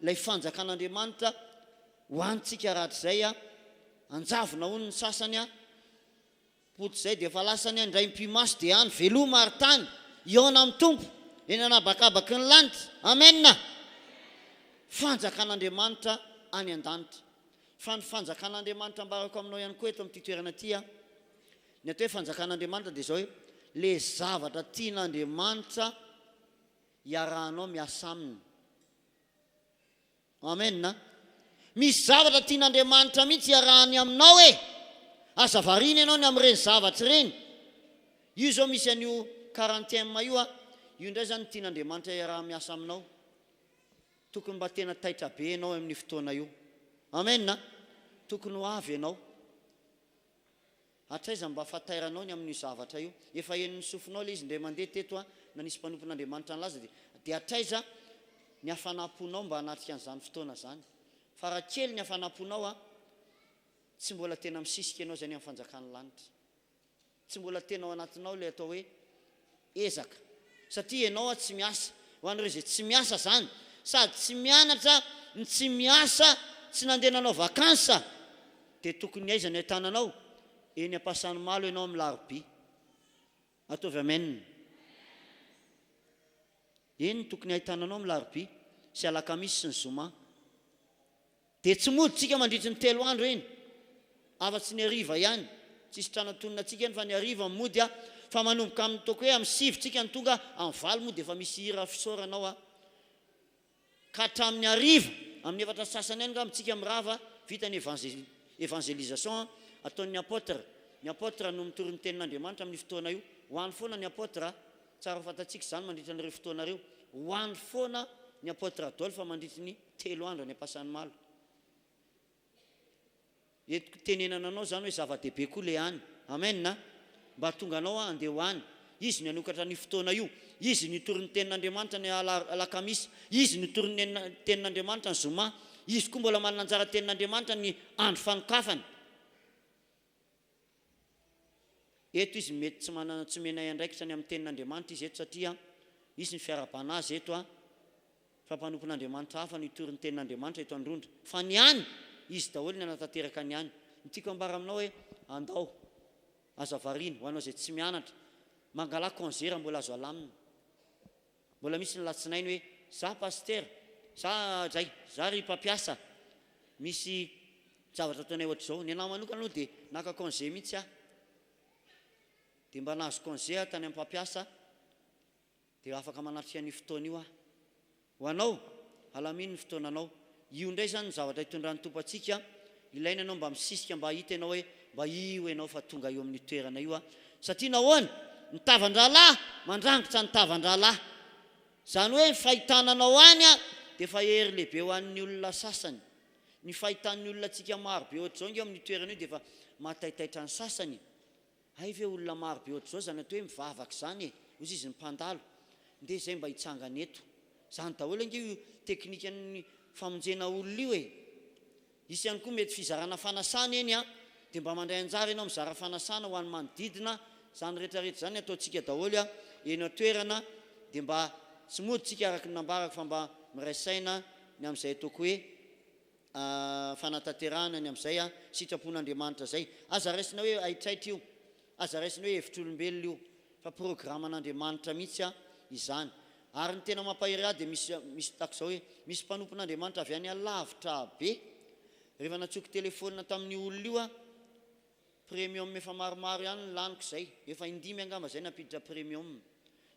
Speaker 4: ilay fanjakan'Andriamanitra ho antsika rahatrizay a anjavona hono ny sasany a poty zay de efa lasany a indray mpimaso de any veloma ary tany iona amin'ny tompo eny anabakabaky ny lanitra amena fanjakan'Andriamanitra any an-danitra fa ny fanjakan'Andriamanitra ambarako aminao ihany koa eto amin'ity toerana ty a ny atao hoe fanjakan'Andriamanitra de zao hoe le zavatra tian'Andriamanitra iarahanao miasa aminy amena misy zavatra tian'Andriamanitra mihitsy iarahany aminao e aza variny ianao ny amin'ireny zavatra reny io zao misy an'io 40e io a io indray zany tian'Andriamanitra iaraha miasa aminao tokony mba tena taitra be ianao amin'ny fotoana io amena tokony ho avy ianao hatraiza mba fatairanao ny amin'io zavatra io efa eniny sofinao le izy indray mandeha teto a na nisy mpanompon'Andriamanitra nylaza de hatraiza ny hafanamponao mba hanatrika an'izany fotoana zany fa raha kely ny hafanamponao a tsy mbola tena misisika ianao zany amin'ny fanjakan'ny lanitra tsy mbola tena ao anatinao le atao hoe ezaka satria ianao a tsy miasa ho an'ireo zay tsy miasa zany sady tsy mianatra ny tsy miasa tsy nandeha nanao vakansa de tokony aiza ny ahitananao eny ampasany malo ianao amin'ny laroby ataovy amenina eny tokony ahitananao amin'ny laroby sy alakamisy sy ny zoma de tsy moditsika mandritry ny 3 andro eny afa-tsy ny ariva ihany tsisy tranatonina tsika eny fa ny ariva mody a fa manomboka amin'ny toko hoe amin'ny 7 tsika ny tonga amin'ny 8 moa de efa misy hira fisoranao a ka hatramin'ny ariva amin'ny efatra sasany ihany ka amintsika mirava vita ny évangélisation ataon'ny apôtre no mitory ny tenin'Andriamanitra amin'ny fotoana io ho an'ny foana ny apôtre tsara fantatsika zany mandritra n'ireo fotoana reo ho an'ny foana ny apôtre Adolphe fa mandritry ny 3 andro any ampasany malo etiko tenenananao zany hoe zava-dehibe koa le any amena mba tonga anao andeha ho any izy ny anokatra ny fotoana io izy nitory ny tenin'Andriamanitra ny alakamisy izy nitory ny tenin'Andriamanitra ny zoma izy koa mbola manana anjara tenin'Andriamanitra ny andro fanokafany eto izy mety tsy manana tsy menay andraikitra ny amin'ny tenin'Andriamanitra izy eto satria izy ny fiara-banazy eto a fa mpanompon'Andriamanitra hafa nitory ny tenin'Andriamanitra eto Androndra fa ny any izy daholo ny anatanteraka ny any ny tiako ambara aminao hoe andao aza variny ho anao zay tsy mianatra mangala konzera mbola azo alamina mbola misy ny latsinainy hoe za paster za ry mpampiasa misy zavatra ataonay ohatr'izao ny anahy manokana aloha de naka konze mihitsy a dia mba nahazo congé tany amin'ny mpampiasa dia afaka manatrika ny fotoana io ho anao alaminy ny fotoananao io indray zany ny zavatra hitondran'ny tompo antsika ilaina ianao mba misisika mba hita ianao hoe mba io ianao fa tonga eo amin'ny toerana io satria nahoana ny tavan-dralahy mandrangitra ny tavan-dralahy zany hoe fahitananao any dia fa hery lehibe ho an'ny olona sasany ny fahitan'ny olona antsika marobe ohatr'izao inge amin'ny toerana io dia fa mahataitaitra ny sasany ay ve olona marobe ohatr'izao zany atao hoe mivavaka zany ozy izy ny mpandalo nde zay mba hitsangana eto zany daholo inge io teknikan'ny famonjena olona io isy ihany koa mety fizarana fanasana eny dia mba mandray anjara ianao mizara fanasana ho an'ny manodidina zany rehetrarehetra zany ataontsika daholo eny toerana dia mba tsy moditsika araky ny nambarako fa mba mirasaina ny amin'izay ataoko hoe fanatanterahana ny amin'izay sitrapon'Andriamanitra zay aza raisina hoe aitraitra io aza raisina hoe hevitr'olombelona io fa programan'Andriamanitra mihitsy izany ary ny tena mampahery dia misy tako zao hoe misy mpanompon'Andriamanitra avy any alavitra be rehefa natsoky telefônina tamin'ny olona io premium efa maromaro ihany ny laniko zay efa 5 angamba zay napiditra premium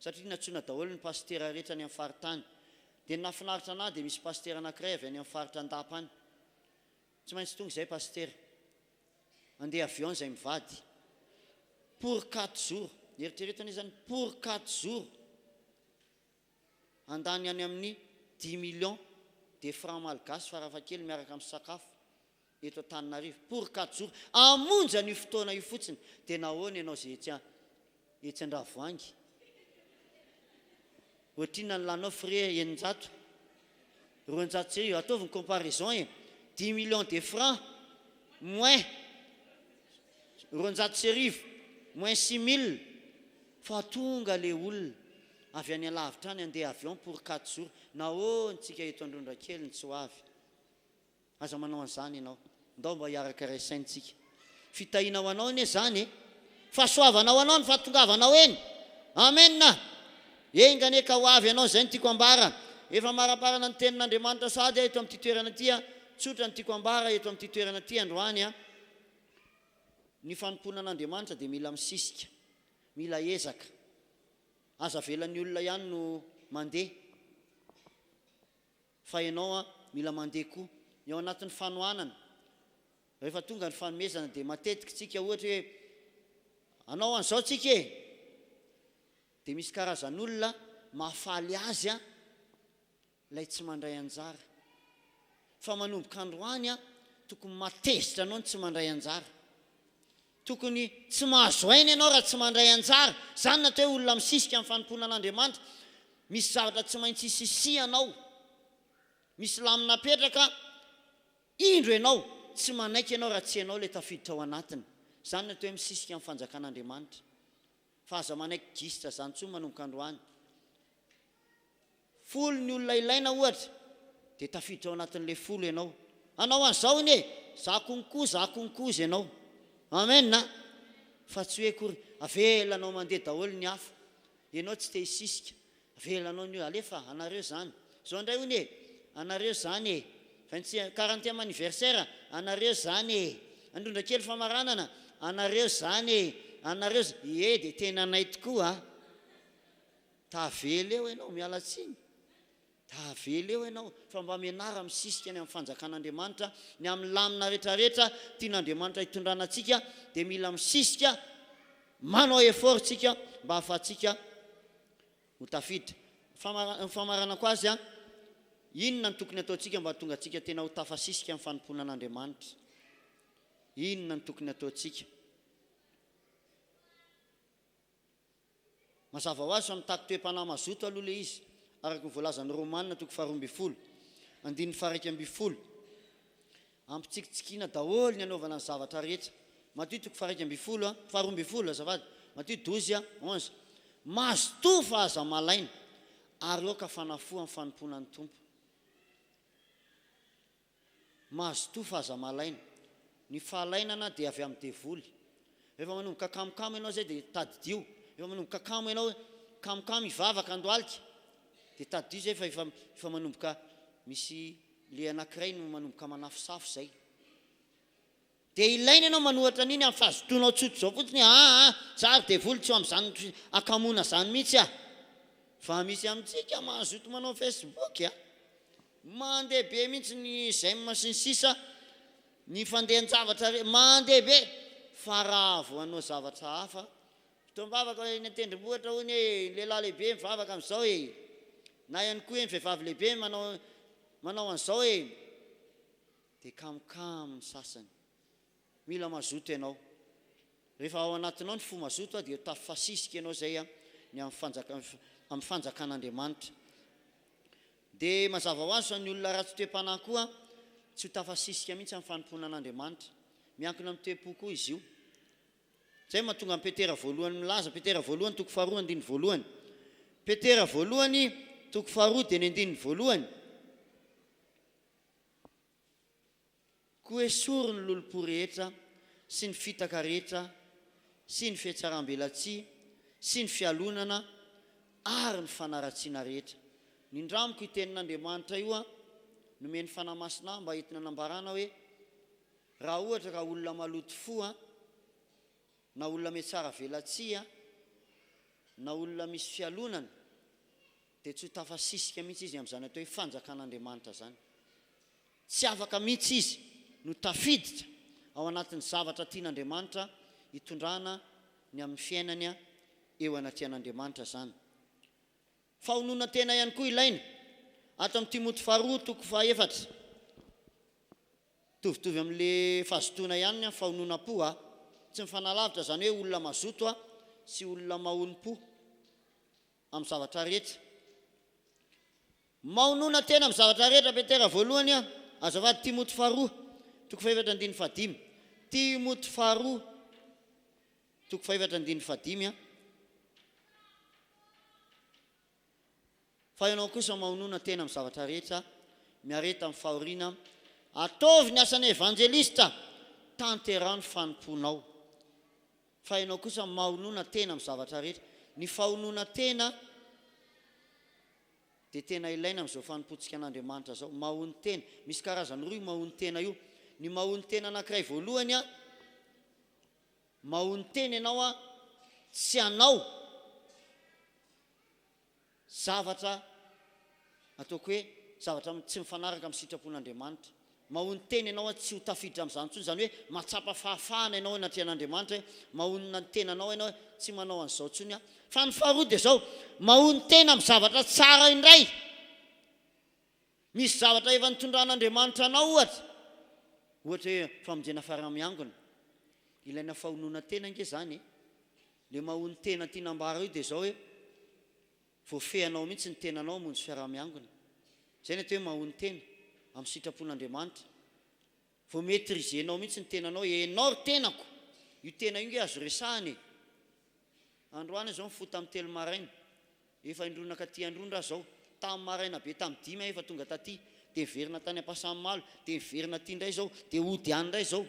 Speaker 4: satria natsona daholo ny pastera rehetra any amin'ny faritany dia nafinaritra anahy dia misy pastera anankiray avy any amin'ny faritra andapa any tsy maintsy tonga zay pastera andeha avion zay mivady pour 4 jours eritreretana izy zany pour 4 jours andany any amin'ny 10 millions de francs malgasy farafakely miaraka amin'ny sakafo eto Antananarivo pour 4 jours amonja ny fotoana io fotsiny dia nahoana ianao zay etsy Andravoahangy ohatrina ny lanao frais 900 900 sy ataovy comparaison 10 millions de francs moins 900 sy moins 6000 fa tonga le olona avy any alavitra any andeha avion pour 4 jours nahoantsika eto Androndrakely ny tsy ho avy aza manao an'izany ianao ndao mba hiaraka raisaintsika fitahina ho anao anie zany fahasoavana ho anao ny fahatongavanao eny amena engane ka ho avy ianao zay ny tiako ambara efa maraparana ny tenin'Andriamanitra sady eto amin'ity toerana ty tsotra ny tiako ambara eto amin'ity toerana ty androany ny fanomponan'Andriamanitra dia mila misisika mila ezaka aza velan'ny olona ihany no mandeha fa ianao mila mandeha koa eo anatin'ny fanohanana rehefa tonga ny fanomezana dia matetika tsika ohatra hoe anao an'izao tsika dia misy karazan'olona mahafaly azy lay tsy mandray anjara fa manomboka androany tokony matezitra anao ny tsy mandray anjara tokony tsy mahazo aina ianao raha tsy mandray anjara zany natao hoe olona misisika amin'ny fanomponan'Andriamanitra misy zavatra tsy maintsy isisianao misy lamina petraka indro ianao tsy manaiky ianao raha tsy ianao le tafiditra ao anatiny zany natao hoe misisika amin'ny fanjakan'Andriamanitra fa aza manaiky gisitra zany tsoa manomboka androany folo ny olona ilaina ohatra dia tafiditra ao anatin'le folo ianao anao an'izao iny zakonkozy ianao amen fa tsy hoe kory avelanao mandeha daholo ny hafa ianao tsy te hisisika avelanao ny alefa anareo zany zao indray hony anareo zany 40e anniversaire anareo zany Androndrakely famaranana anareo zany anareo dia tena anay tokoa tavela eo ianao miala tsiny tavela eo ianao fa mba mianara misisika ny amin'ny fanjakan'Andriamanitra ny amin'ny lamina rehetrarehetra tian'Andriamanitra hitondranantsika dia mila misisika manao effort tsika mba hahafahantsika ho tafiditra famaranako azy inona ny tokony ataontsika mba tonga antsika tena ho tafasisika amin'ny fanomponan'Andriamanitra inona ny tokony ataontsika mazava ho azy fa mitako toe-panahy mazoto aloha le izy araky ny voalazan'ny Romanina toko 12 andin'ny 1 ampitsikitsikina daholo ny anaovana ny zavatra rehetra Matthieu toko 12 azafady Matthieu 12:11 mazoto fa aza malaina ary oka fanafo amin'ny fanomponan'ny tompo mazoto fa aza malaina ny fahalainana dia avy amin'ny devoly rehefa manomboka kamokamo ianao zay dia tadidio rehefa manomboka kamo ianao kamokamo ivavaka andohalika dia tadidio zay fa efa manomboka misy le anankiray no manomboka manafosafo zay dia ilaina ianao manohatra an'iny amin'ny fahazotoanao tsotro zao fotsiny tsary dia voly tsy ho amin'izany akamona zany mihitsy fa misy amintsika mahazoto manao Facebook mandeha be mihitsy ny j'aime sy ny sisa ny fandehan-javatra mandeha be fa raha vo hanao zavatra hafa fitoam-bavaka ny atendrim-bohatra hoy ny hoe lehilahy lehibe mivavaka amin'izao na ihany koa ny vehivavy lehibe manao an'izao dia kamokamo ny sasany mila mazoto ianao rehefa ao anatinao ny fo mazoto dia tafasisika ianao zay ny amin'ny fanjakan'Andriamanitra dia mazava ho azy fa ny olona ratsy toe-panahy koa tsy ho tafasisika mihitsy amin'ny fanompoana an'Andriamanitra miankina amin'ny toe-po koa izy io zay mahatonga amin'ny Petera voalohany milaza Petera voalohany toko 2 andiny voalohany Petera voalohany toko 2 dia ny andiny voalohany koa esory ny lolompo rehetra sy ny fitaka rehetra sy ny fihetsaram-belatsia sy ny fialonana ary ny fanaratsiana rehetra ny ndramiko itenin'Andriamanitra io nomeny fanamasina mba entina nambarana hoe raha ohatra ka olona maloto fo na olona metsara velatsia na olona misy fialonana dia tsy ho tafasisika mihitsy izy amin'izany atao hoe fanjakan'Andriamanitra zany tsy afaka mihitsy izy no tafiditra ao anatin'ny zavatra tian'Andriamanitra hitondrana ny amin'ny fiainany eo anaty an'Andriamanitra zany fahonona tena ihany koa ilaina ato amin'ny Timoty 2 toko 4 tovitovy amin'le fahazotoana ihany fahonona-po tsy mifanalavitra zany hoe olona mazoto sy olona mahonim-po amin'ny zavatra rehetra mahonona tena amin'ny zavatra rehetra Petera voalohany azavady Timoty 2 toko 4:5 Timoty 2 toko 4:5 fa ianao kosa mahonona tena amin'ny zavatra rehetra miareta amin'ny fahoriana ataovy ny asan'ny evanjelista tanterano fanomponao fa ianao kosa mahonona tena amin'ny zavatra rehetra ny fahonona tena dia tena ilaina amin'izao fanompontsika an'Andriamanitra zao mahony tena misy karazany roa mahony tena io ny mahony tena anankiray voalohany mahony tena ianao tsy anao zavatra ataoko hoe zavatra tsy mifanaraka amin'ny sitrapon'Andriamanitra mahony tena ianao tsy ho tafiditra amin'izany intsony zany hoe matsapa fahafahana ianao anaty an'Andriamanitra mahonina tena anao ianao tsy manao an'izao intsony fa ny faharoa dia zao mahony tena amin'ny zavatra tsara indray misy zavatra efa nitondran'Andriamanitra anao ohatra hoe famonjena faramiangona ilaina fahonona tena nge zany le mahony tena tianambara io dia zao hoe voafehanao mihitsy ny tenanao monjy fiaramiangona zay ny atao hoe mahony tena amin'ny sitrapon'Andriamanitra vo maîtrisenao mihitsy ny tenanao enao tenako io tena io nge azo resahany androany zao mifota amin'ny 3 maraina efa indrona ka ty androndra zao tamin'ny maraina be tamin'ny 5 efa tonga taty dia miverina tany Ampasamalo dia miverina ty ndray zao dia ody any ndray zao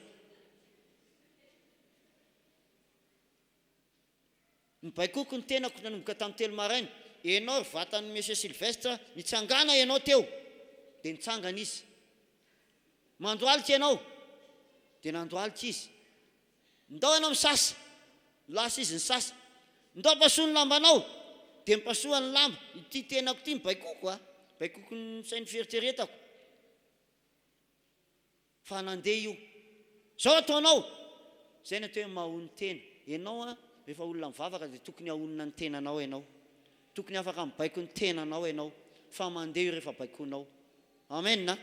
Speaker 4: ny baikoko ny tenako nanomboka tamin'ny 3 maraina enao ry vatan'ny Monsieur Sylvestre nitsangana ianao teo dia nitsangana izy mandoalika ianao dia nandoalika izy ndao ianao misasa lasa izy ny sasa ndao pasoa ny lambanao dia mipasoa ny lamba ity tenako ity ny baikoko baikoko ny sainy fieritreretako fa nandeha io zao ataonao zay ny atao hoe mahony tena ianao rehefa olona mivavaka dia tokony ahonina ny tenanao ianao tokony afaka mibaiko ny tenanao ianao fa mandeha io rehefa baikonao amen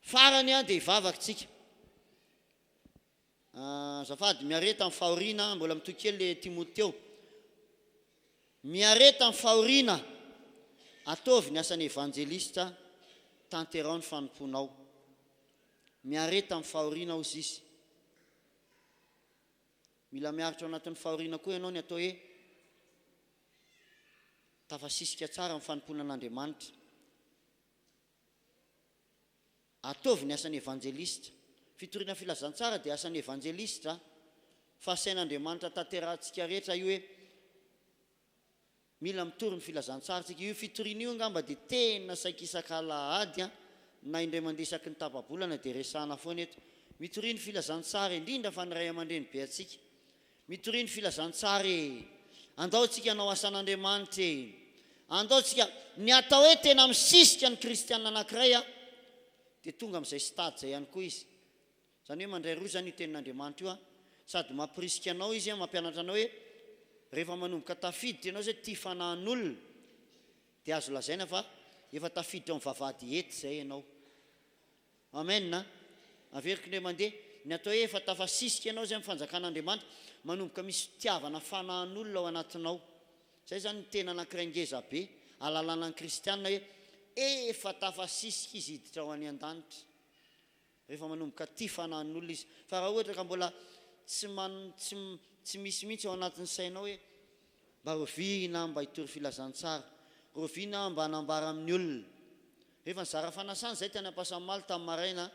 Speaker 4: farany dia hivavaka tsika zafady miareta amin'ny fahoriana mbola mitoy kely le Timoteo miareta amin'ny fahoriana ataovy ny asan'ny evanjelista tanterao ny fanomponao miareta amin'ny fahoriana ozy izy mila miaritra ao anatin'ny fahoriana koa ianao ny atao hoe tafasisika tsara amin'ny fanompona an'Andriamanitra ataovy ny asan'ny evanjelista fitoriana filazantsara dia asan'ny evanjelista fa sain'Andriamanitra tanterahantsika rehetra io hoe mila mitory ny filazantsaratsika io fitoriana io angamba dia tena saika isaka alahady na indray mandeha isaky ny tapabolana dia resahana foana eto mitoriny filazantsara indrindra fa ny ray aman-dreny be atsika mitoriny filazantsara andao tsika hanao asan'Andriamanitra andao tsika ny atao hoe tena misisika ny kristianina anankiray dia tonga amin'izay stade zay ihany koa izy zany hoe mandray roa zany io tenin'Andriamanitra io sady mampirisika anao izy mampianatra anao hoe rehefa manomboka tafiditra ianao zay tia fanahin'olona dia azo lazaina fa efa tafiditra amin'ny vavahady ety zay ianao amen na averiko ny mandeha ny atao hoe efa tafasisika ianao zay amin'ny fanjakan'Andriamanitra manomboka misy fitiavana fanahin'olona ao anatinao zay zany ny tena anankiray ngeza be alalana ny kristianina hoe efa tafasisika izy hiditra ao any an-danitra rehefa manomboka tia fanahin'olona izy fa raha ohatra ka mbola tsy misy mihitsy ao anatin'ny sainao hoe mba roviana mba hitory filazantsara roviana mba hanambara amin'ny olona rehefa nizara fanasana zay tany ampasamaly tamin'ny maraina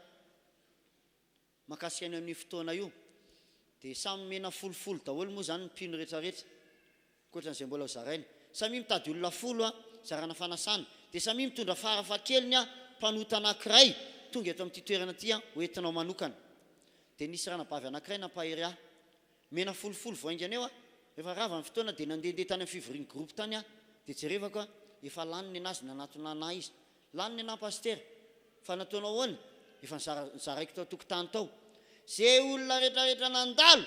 Speaker 4: makasika any amin'ny fotoana io dia samy mena folofolo daholo moa zany ny mpino rehetrarehetra koatran'izay mbola ho zaraina samy mitady olona folo zarana fanasana dia samy mitondra farafakeliny mpanota anankiray tonga eto amin'ity toerana ty hoentinao manokana dia nisy ranabavy anankiray nampahery mena folofolo voaingana eo rehefa rava ny fotoana dia nandehandeha tany amin'ny fivoriany groupe tany dia jerevako efa laniny anazy nanatona anahy izy laniny ana pastera fa nataonao ahoana efa nizaraiko tao tokotany tao zay olona rehetrarehetra nandalo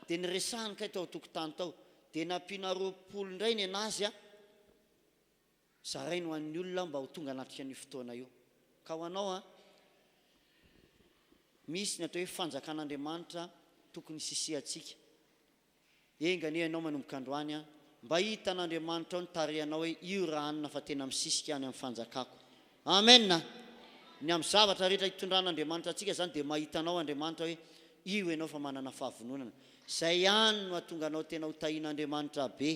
Speaker 4: dia niresahany kay tao tokotany tao dia nampiana roapolo indray ny anazy zarainy ho an'ny olona mba ho tonga anatrika ny fotoana io ka ho anao misy ny atao hoe fanjakan'Andriamanitra tokony sisihatsika engany ianao manomboka androany mba hitan'Andriamanitra ao ny tarehanao hoe io raha anina fa tena misisika any amin'ny fanjakako amen ny amin'ny zavatra rehetra hitondran'Andriamanitra atsika zany dia mahitanao Andriamanitra hoe io ianao fa manana fahavononana zay ihany no atonga anao tena ho tahian'Andriamanitra be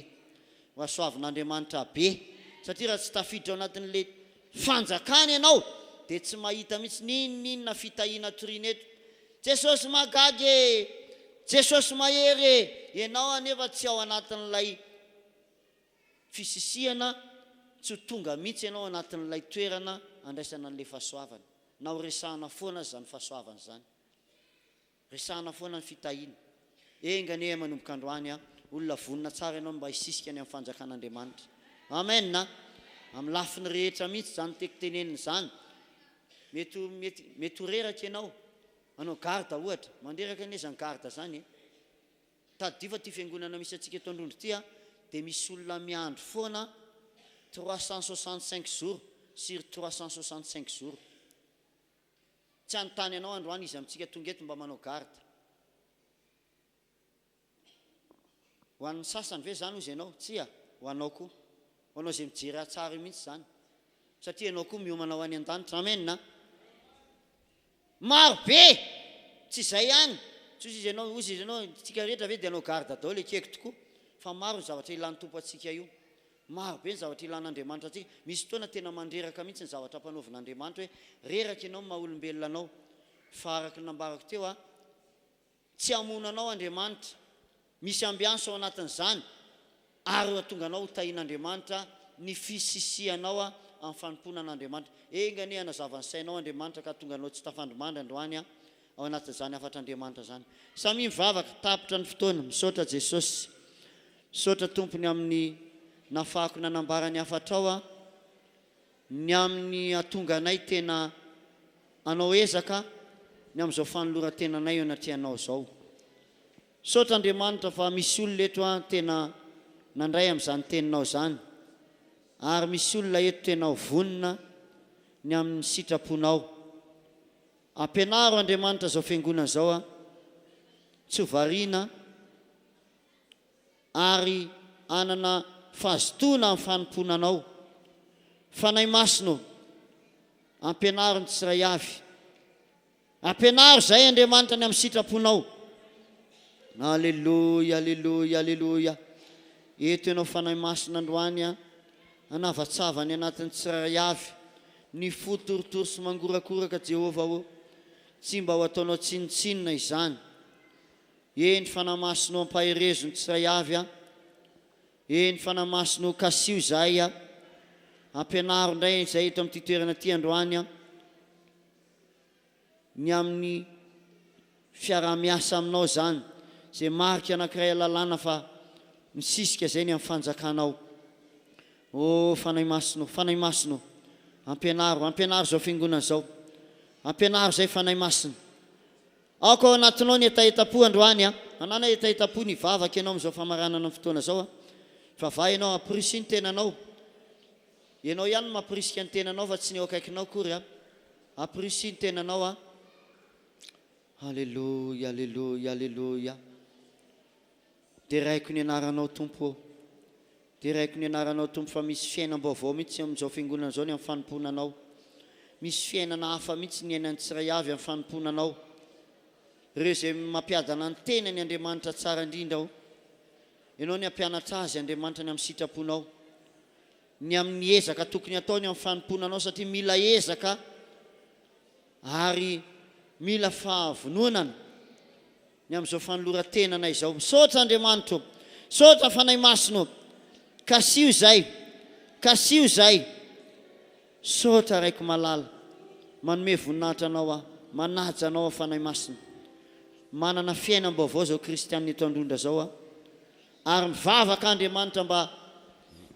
Speaker 4: ho asoavin'Andriamanitra be satria raha tsy tafiditra ao anatin'le fanjakana ianao dia tsy mahita mihitsy ninona fitahiana toriana eto Jesosy magagy Jesosy mahery ianao anefa tsy ao anatin'ilay fisisihana tsy tonga mihitsy ianao anatin'ilay toerana andraisana an'ilay fahasoavana na ho resahana foana zany fahasoavana zany resahana foana ny fitahiana engany manomboka androany olona vonina tsara ianao mba hisisika any amin'ny fanjakan'Andriamanitra amen na amin'ny lafiny rehetra mihitsy zany tekiteneniny zany mety ho reraka ianao anao garda ohatra manderaka nezany garda zany tady fa ty fiangonana misy atsika eto Androndro ty dia misy olona miandro foana 365 jours sur 365 jours tsy anontany ianao androany izy amintsika tonga eto mba manao garda ho an'ny sasany ve zany ozy ianao tsy ho anao koa ho anao zay mijery tsara mihitsy zany satria ianao koa miomana ho any an-danitra amen na maro be tsy zay ihany tsy ozy izy ianao tsika rehetra ve dia anao garda daholo ekeko tokoa fa maro ny zavatra ilan'ny tompo atsika io maro be ny zavatra ilan'Andriamanitra atsika misy fotoana tena mandreraka mihitsy ny zavatra ampanaovin'Andriamanitra hoe reraka ianao maha olombelona anao fa araka ny nambarako teo tsy hamonanao Andriamanitra misy ambianso ao anatin'izany ary atonga anao ho tahian'Andriamanitra ny fisisihanao amin'ny fanompona an'Andriamanitra engany hanazavany sainao Andriamanitra ka tonga anao tsy tafandromandry androany ao anatin'izany afatr'Andriamanitra zany samy mivavaka tapitra ny fotoana misaotra Jesosy misaotra tompony amin'ny nafahako nanambarany afatrao ny amin'ny atonga anay tena anao ezaka ny amin'izao fanoloran-tenanay eo anatrehanao zao misaotra Andriamanitra fa misy olona eto tena nandray amin'izany teninao zany ary misy olona eto tena ho vonina ny amin'ny sitraponao ampianaro Andriamanitra zao fiangonana zao tsy ho variana ary anana fahazotoana amin'ny fanomponanao fanahy masino ampianaro ny tsiray avy ampianaro zay Andriamanitra ny amin'ny sitraponao alleluia alleluia alleluia eto ianao fanahy masina androany anavatsavany anatin'ny tsiray avy ny fotorotoro sy mangorakoraka Jehova tsy mba ho ataonao tsinitsinina izany eny fanahy masinao ampaherezo ny tsiray avy eny fanahy masinao kasio zay ampianaro indray zay eto amin'ity toerana ty androany ny amin'ny fiara-miasa aminao zany zay marika anankiray lalàna fa misisika zay ny amin'ny fanjakanao. Fanahy masino ampianaro zao fiangonana zao, ampianaro zay fanahy masina. Ako anatinao ny etaetapo androany anana etaetapo ny vavaka ianao amin'izao famaranana amin'ny fotoana zao fa va ianao aprisy ny tenanao. Ianao ihany mampirisika ny tenanao fa tsy ny eo akaikinao kory aprisy ny tenanao Alléluia, alléluia, alléluia. Deraiko ny anaranao tompo, deraiko ny anaranao tompo fa misy fiainam-baovao mihitsy amin'izao fiangonana zao ny amin'ny fanomponanao. Misy fiainana hafa mihitsy ny ainan'ny tsiray avy amin'ny fanomponanao. Ireo zay mampiadana ny tenany Andriamanitra tsara indrindra ianao ny ampianatra azy Andriamanitra ny amin'ny sitraponao, ny amin'ny ezaka tokony ataony amin'ny fanomponanao satria mila ezaka ary mila fahavononana ny amin'izao fanoloran-tenana izao. Misaotra Andriamanitra, misaotra fanahy masino, kasio zay, misaotra raiko malala, manome voninahitra anao manaja anao fanahy masino. Manana fiainam-baovao zao kristianina eto Androndra zao ary mivavaka Andriamanitra mba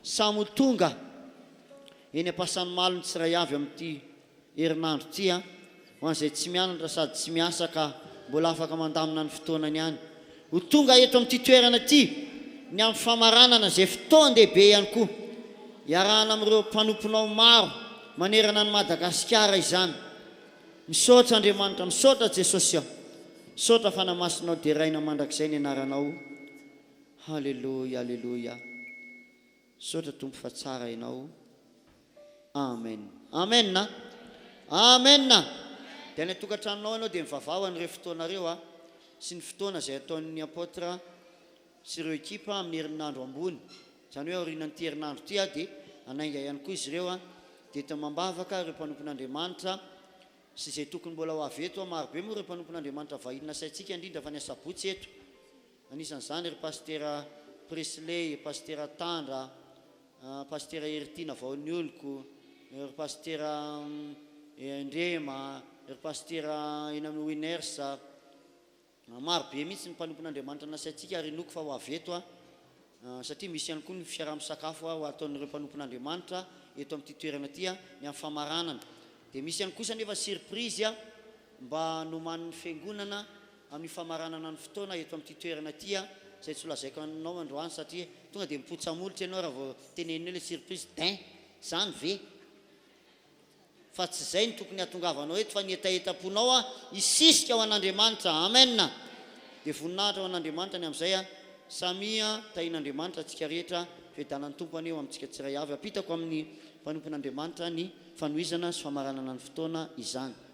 Speaker 4: samy tonga eny am-pasany malo ny tsiray avy amin'ity herinandro ty ho an'izay tsy mianatra sady tsy miasa ka mbola afaka mandamina ny fotoanany ihany. Ho tonga eto amin'ity toerana ty ny amin'ny famaranana zay fotoan-dehibe ihany koa iarahana amin'ireo mpanomponao maro manerana ny Madagasikara izany. Misaotra Andriamanitra, misaotra Jesosy misaotra fanahy masinao dia raina mandrakizay ny anaranao. Halleluja, halleluja. Misaotra tompo fa tsara ianao. Amen. Amen. Amen. Dia ny tokantranonao ianao dia mivavao an'ireo fotoanareo sy ny fotoana izay ataon'ny apôtra sy ireo ekipa amin'ny herinandro ambony. Izany hoe aorianan'ity herinandro ity dia anainga ihany koa izy ireo dia eto mambavaka ireo mpanompon'Andriamanitra sy izay tokony mbola ho avy eto marobe moa ireo mpanompon'Andriamanitra vahidina saintsika indrindra fa ny asabotsy eto. Anisan'izany ry pastera Presley, pastera Tandra, pastera Eritina Vaonioloko, ry pastera Ndrema, ry pastera eny amin'ny Winersa. Marobe mihitsy ny mpanompon'Andriamanitra nasaintsika ary noko fa ho avy eto satria misy ihany koa ny fiaraha-misakafo ho ataon'ireo mpanompon'Andriamanitra eto amin'ity toerana ity ny amin'ny famaranana. Dia misy ihany kosa nefa surprise mba noman'ny fiangonana amin'ny famaranana ny fotoana eto amin'ity toerana ity izay tsy lazaiko anao androany satria tonga dia mipotsamolotra ianao raha vao tenenina ilay surprise zany ve fa tsy izay ny tokony hatongavanao eto fa ny etaetaponao isisika ao an'Andriamanitra. Amen. Dia voninahitra ao an'Andriamanitra ny amin'izay samia tahin'Andriamanitra antsika rehetra fiadanan'ny tompo aneo amintsika tsiray avy apitako amin'ny mpanompon'Andriamanitra ny fanohizana sy famaranana ny fotoana izany.